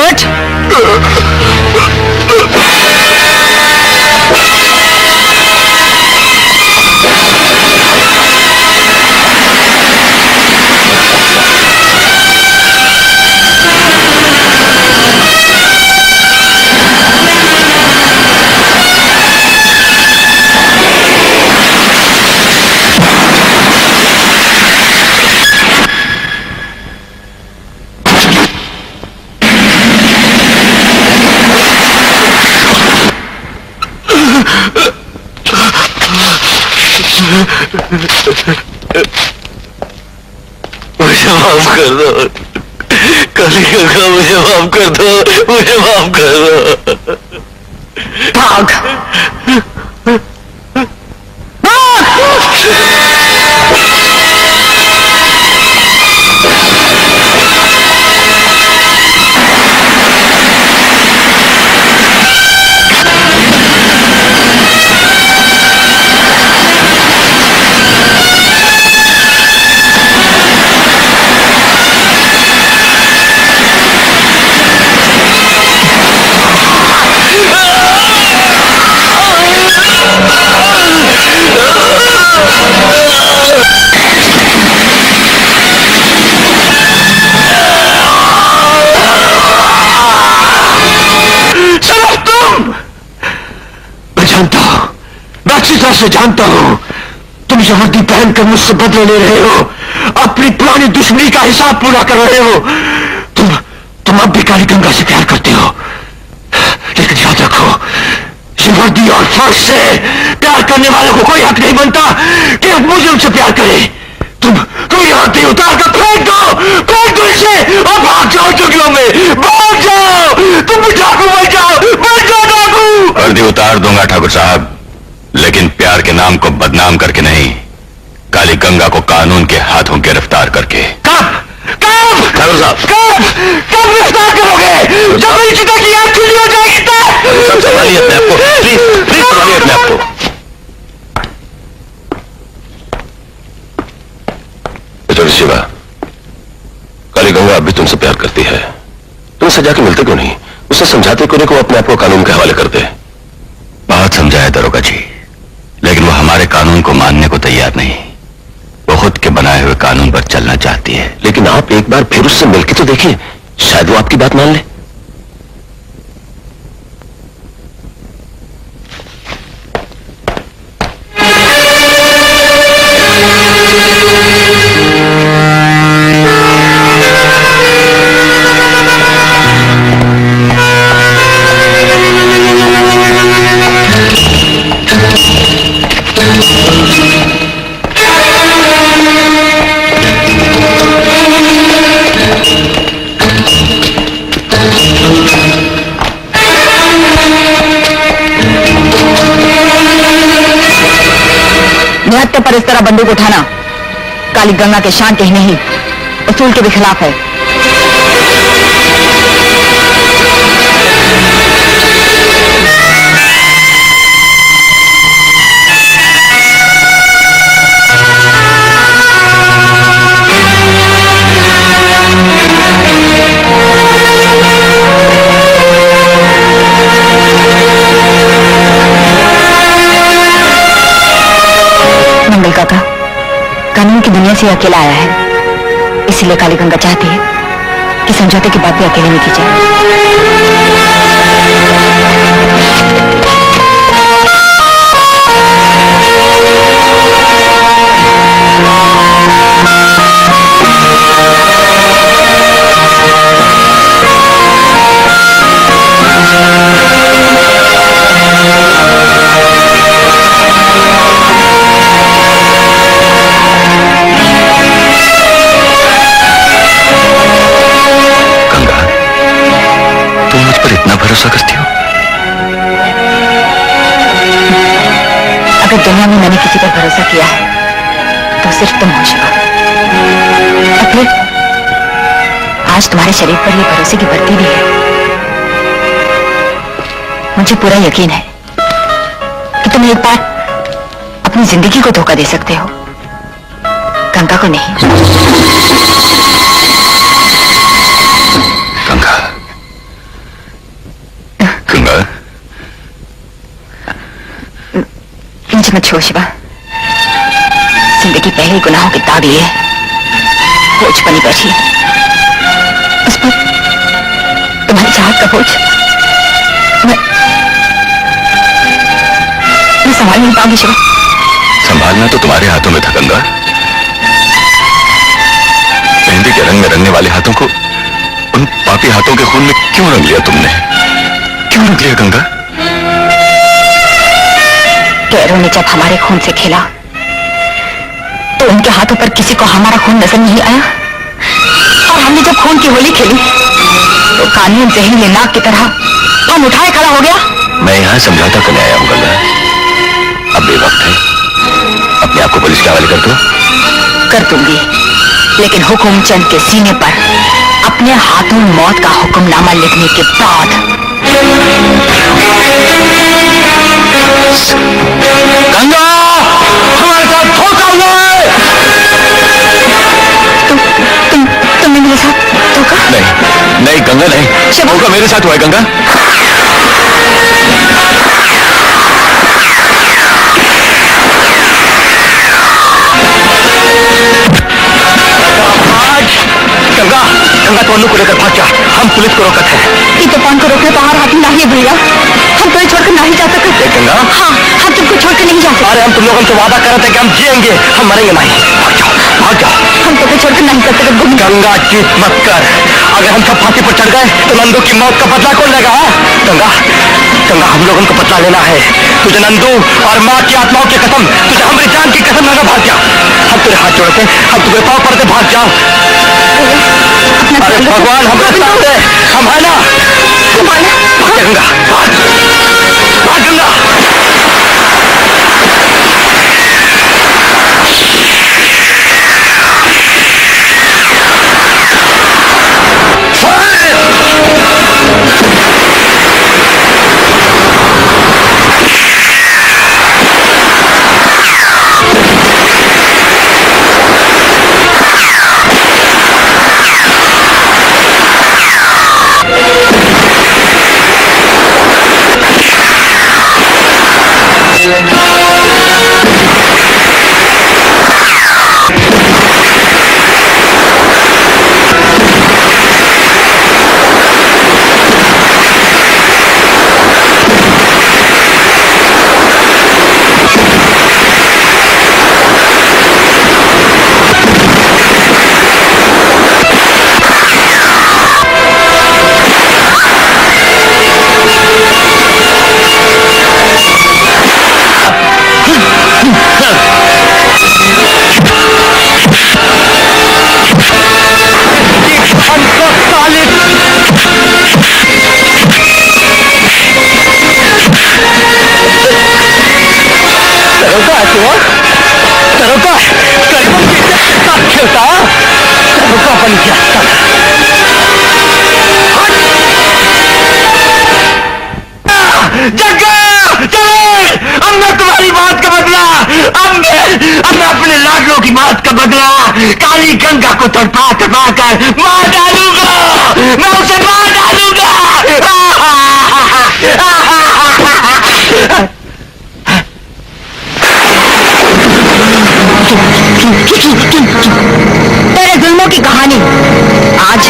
S2: उठ।
S1: मुझे माफ कर दो काली गंगा, मुझे माफ कर दो, मुझे माफ कर दो।
S2: भाग।
S1: से जानता हूं तुम ये वर्दी पहनकर मुझसे बदले ले रहे हो, अपनी पुरानी दुश्मनी का हिसाब पूरा कर रहे हो। तुम अब भी काली गंगा से प्यार करते हो, लेकिन याद रखो, ये वर्दी और फर्श से प्यार करने वालों को कोई हक नहीं बनता कि अब मुझे उनसे प्यार करे। तुम ये वर्दी उतार कर फेंक दो इसे और भाग जाओ जंगलों में, भाग जाओ। तुम भी डाकू बन जाओ डाकू।
S6: वर्दी उतार दूंगा ठाकुर साहब, लेकिन प्यार के नाम को बदनाम करके नहीं, काली गंगा को कानून के हाथों गिरफ्तार करके।
S1: कब
S6: ठाकुर साहब,
S1: कब गिरफ्तार करोगे? जब मेरी चिता की आंख खुली हो जाएगी तब।
S6: संभालिए अपने आप को, प्लीज संभालिए अपने आप को। शिवा, काली गंगा अब भी तुमसे प्यार करती है। तुम सजा के मिलते क्यों नहीं? उसे समझाते क्यों नहीं कि वो अपने आप को कानून के हवाले कर दे?
S1: बहुत समझाया दरोगा जी, लेकिन वो हमारे कानून को मानने को तैयार नहीं। वो खुद के बनाए हुए कानून पर चलना चाहती है।
S6: लेकिन आप एक बार फिर उससे मिलकर तो देखिए, शायद वो आपकी बात मान ले।
S2: हाथों पर इस तरह बंदूक उठाना काली गंगा के शान के ही नहीं, उसूल के भी खिलाफ है। मंगल काका कानून की दुनिया से अकेला आया है, इसीलिए काली गंगा चाहती है कि समझौते की बात भी अकेले में की जाए।
S1: भरोसा करती हो?
S2: अगर दुनिया में मैंने किसी पर भरोसा किया है तो सिर्फ तुम हो शिवा। और फिर आज तुम्हारे शरीर पर यह भरोसे की वर्दी भी है। मुझे पूरा यकीन है कि तुम एक बार अपनी जिंदगी को धोखा दे सकते हो, गंगा को नहीं।
S1: गंगा, गंगा,
S2: मुझे मत छोड़ शिवा। जिंदगी पहले ही गुनाहों के दाग लिए बोझ बनी बैठी है, उस पर तुम्हारी चाहत का बोझ मैं संभाल नहीं पाऊंगी शिवा।
S1: संभालना तो तुम्हारे हाथों में था गंगा। मेहंदी के रंग में रंगने वाले हाथों को उन पापी हाथों के खून में क्यों रंग लिया तुमने? क्यों रंग लिया गंगा?
S2: गैरों ने जब हमारे खून से खेला तो उनके हाथों पर किसी को हमारा खून नजर नहीं आया, और हमने जब खून की होली खेली तो कानून जहरीले नाग की तरह हम उठाए खड़ा हो गया।
S1: मैं यहाँ समझौता करने आया हूँ गंगा। अब भी वक्त है, अपने आप को पुलिस के हवाले कर दो।
S2: कर दूंगी, लेकिन हुकुमचंद के सीने पर अपने हाथों मौत का हुक्मनामा लिखने के बाद।
S3: गंगा, हमारे साथ धोखा हुआ है।
S2: तुमने मेरे साथ धोखा?
S1: नहीं नहीं गंगा, नहीं, धोखा मेरे साथ हुआ है गंगा।
S3: गंगा, गंगा तो अन्नू को लेकर भाग जा, हम पुलिस को रोकते हैं।
S2: ये तूफान को रोकने तो हमारा हाथ में नहीं है भैया, हम तुम्हें छोड़कर नहीं जा सकते।
S3: गंगा,
S2: हाँ, हम तुमको छोड़कर नहीं जा सकते।
S3: अरे हम तुम लोगों से वादा कर रहे थे कि हम जिएंगे, हम मरेंगे नहीं। भाग जाओ, भाग जाओ।
S2: हम तुम्हें छोड़कर नहीं जा सकते।
S3: गंगा जीत मत कर, अगर हम सब फांसी पर चढ़ गए तो नंदू की मौत का बदला कौन लेगा? गंगा, गंगा हम लोगों को बदला लेना है। तुझे नंदू और माँ की आत्माओं की कसम, तुझे हमारी जान की कसम, गंगा भाग जा। हम तेरे हाथ जोड़ते, हम तुम्हें पाँव पड़ते, भाग जा। अरे भगवान हमारे साथ है, हम है ना। भाग गंगा, भाग, भाग गंगा। दरोगा गरीबों की इज्जत के साथ खेलता, दरोगा बन गया साला।
S4: जग्गा चले, अब मैं तुम्हारी बात का बदला, अब मैं अपने लाडलों की बात का बदला काली गंगा को तड़पा तड़पा कर मार डालूंगा, मैं उसे मार डालूंगा।
S2: तेरे जुल्मों की कहानी आज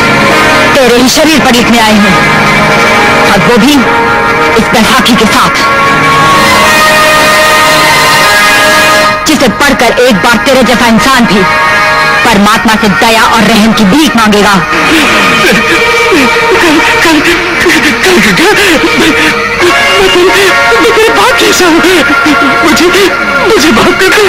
S2: तेरे ही शरीर पर लिखने आई हूं, और वो भी इस बैसाखी के साथ, जिसे पढ़कर एक बार तेरे जैसा इंसान भी परमात्मा से दया और रहम की भीख मांगेगा।
S3: मैं तेरे बाप जैसा हूं, मुझे माफ कर दे।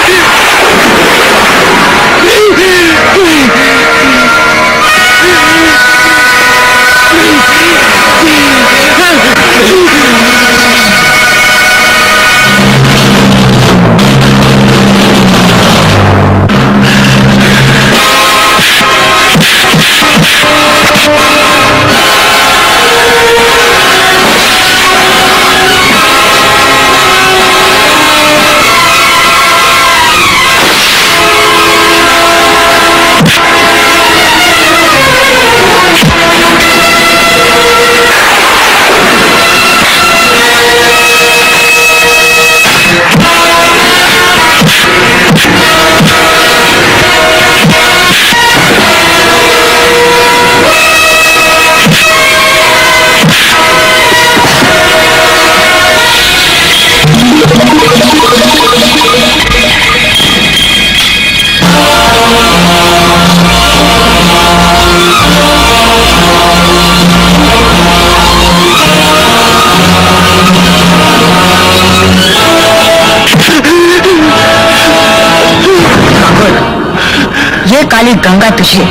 S2: काली गंगा तुझे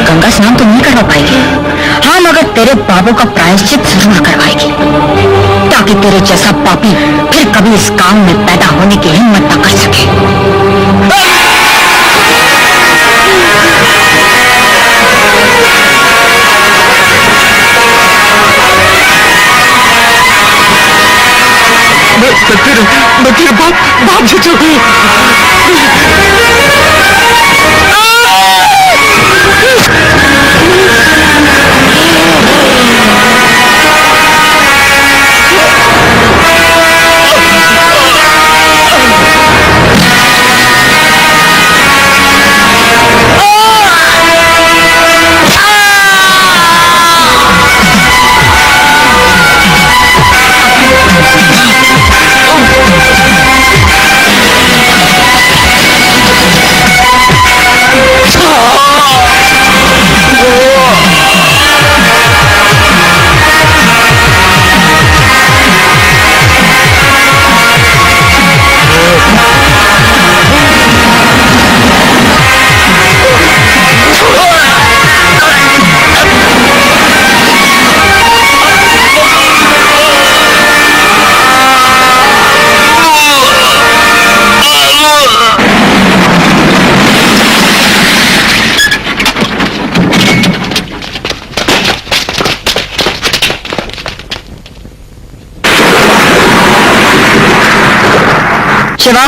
S2: गंगा स्नान तो नहीं करवा पाएगी, हाँ मगर तेरे पापों का प्रायश्चित जरूर करवाएगी, ताकि तेरे जैसा पापी फिर कभी इस काम में पैदा होने की हिम्मत न कर सके।
S3: मैं तेरे बाप से चल
S2: शिवा,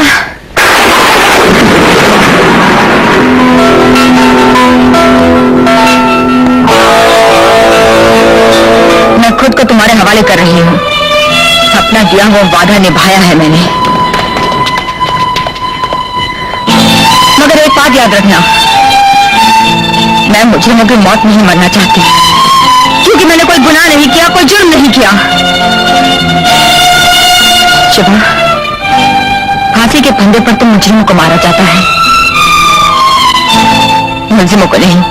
S2: मैं खुद को तुम्हारे हवाले कर रही हूँ। अपना दिया हुआ वादा निभाया है मैंने, मगर एक बात याद रखना, मैं मुझे की मौत नहीं मरना चाहती, क्योंकि मैंने कोई गुनाह नहीं किया, कोई जुर्म नहीं किया। शिवा, फांसी के फंदे पर तो मुजरिमों को मारा जाता है, मुलजिमों को नहीं।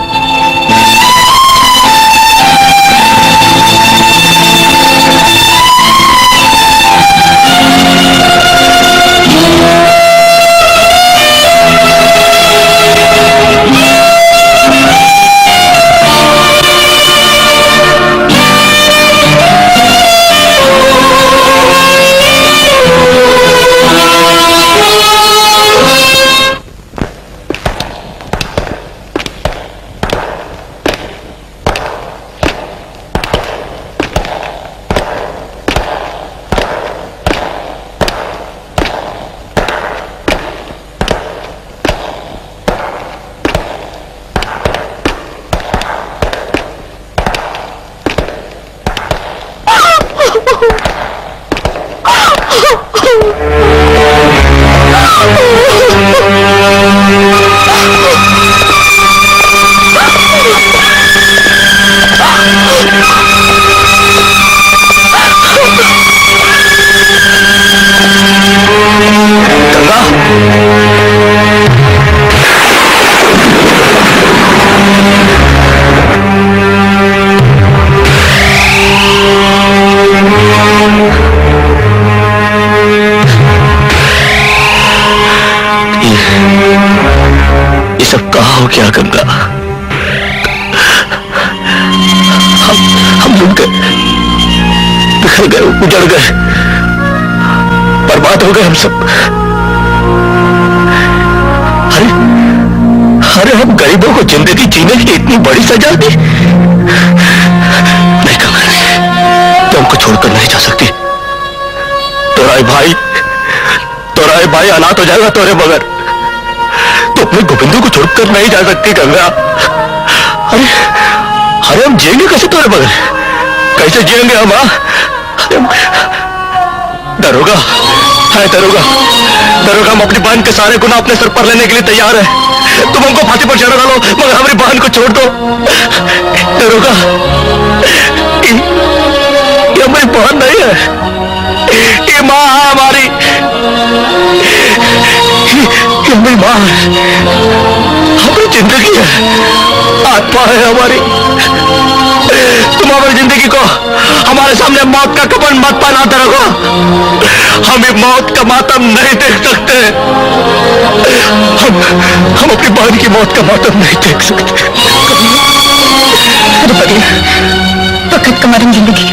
S1: सब कहाँ हो गया गंगा? हम लुट गए, बिखर गए, उजड़ गए, बर्बाद हो गए हम सब। अरे हम गरीबों को जिंदगी जीने की इतनी बड़ी सजा दी? नहीं कमल, तो हमको छोड़कर नहीं जा सकती। तोराई भाई अनाथ हो जाएगा तोरे बगैर। तो अपने गोविंदू को छोड़कर नहीं जा सकती गंगा। अरे हम जिएंगे कैसे तोरे बगैर? कैसे जिएंगे हम? दरोगा है, दरोगा हम अपनी बहन के सारे गुनाह अपने सर पर लेने के लिए तैयार है। तुम हमको फांसी पर चढ़ा डालो, मगर हमारी बहन को छोड़ दो। दरोगा, ये हमारी बहन नहीं है, ये माँ है हमारी, ये हमारी माँ है, हमारी जिंदगी है, आत्मा है हमारी। तुम हमारी जिंदगी को हमारे सामने मौत का कफन मत पहनाते रखो। हम ये मौत का मातम नहीं देख सकते। हम अपनी बहन की मौत का मातम नहीं देख सकते।
S2: अरे बगले, वक्त कमर जिंदगी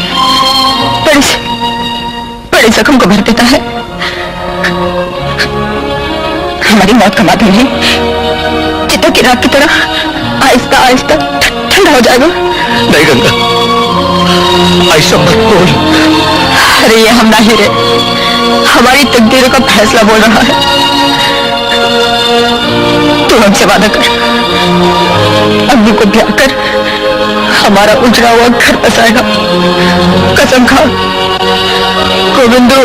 S2: बड़े जख्म को भर देता है। हमारी मौत का मातम नहीं, चिता की राख की तरह आहिस्ता आहिस्ता ठंडा हो जाएगा।
S1: नहीं गंगा, ऐसा मत बोल।
S2: अरे ये हम नहीं रे, हमारी तकदीरों का फैसला बोल रहा है। तू हमसे वादा कर, अम्मी को ब्याह कर हमारा उजड़ा हुआ घर बसाएगा। कसम खा गोविंदू।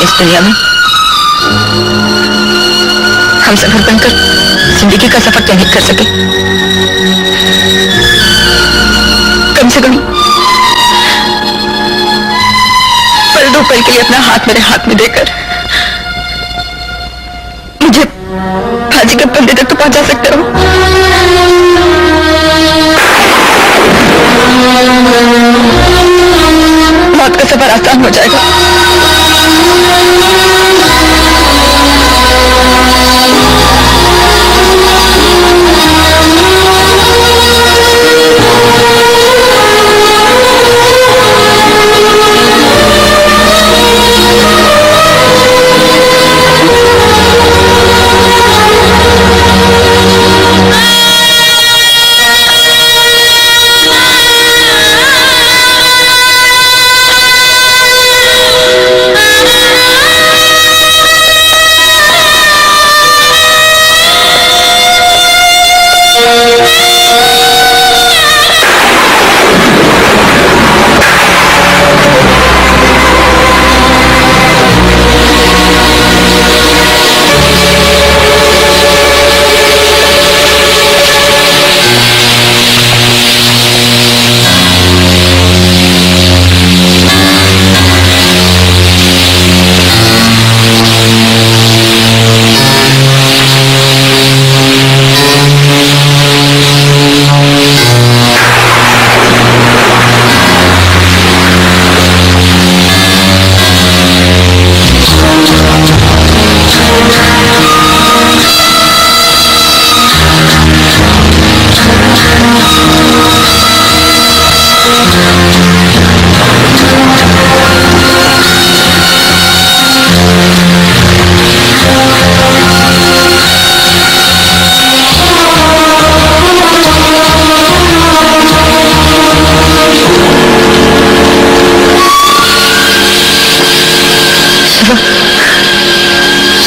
S2: इस दुनिया में हम सफर बनकर जिंदगी का सफर तो नहीं कर सके। कम से कम पल दो पल के लिए अपना हाथ मेरे हाथ में देकर मुझे फांसी के फंदे तक तो पहुंचा सकते हो। मौत का सफर आसान हो जाएगा।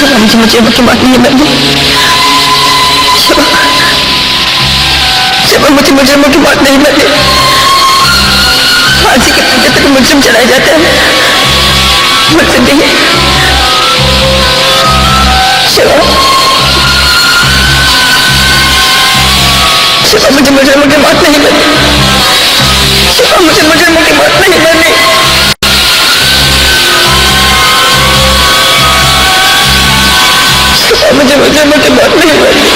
S2: शिवा मुझे मुजरिमों की मौत नहीं मरनी। शिवा शिवा मुझे मुजरिमों की मौत नहीं मरनी। फांसी के पंजे तक मुजरिम चढ़ाए जाते हैं, मुझसे नहीं। शिवा शिवा मुझे मुजरिमों की मौत नहीं मरनी। शिवा मुझे मुजरिमों की मौत नहीं मरनी। मुझे मुजरिमों की मौत नहीं मरनी।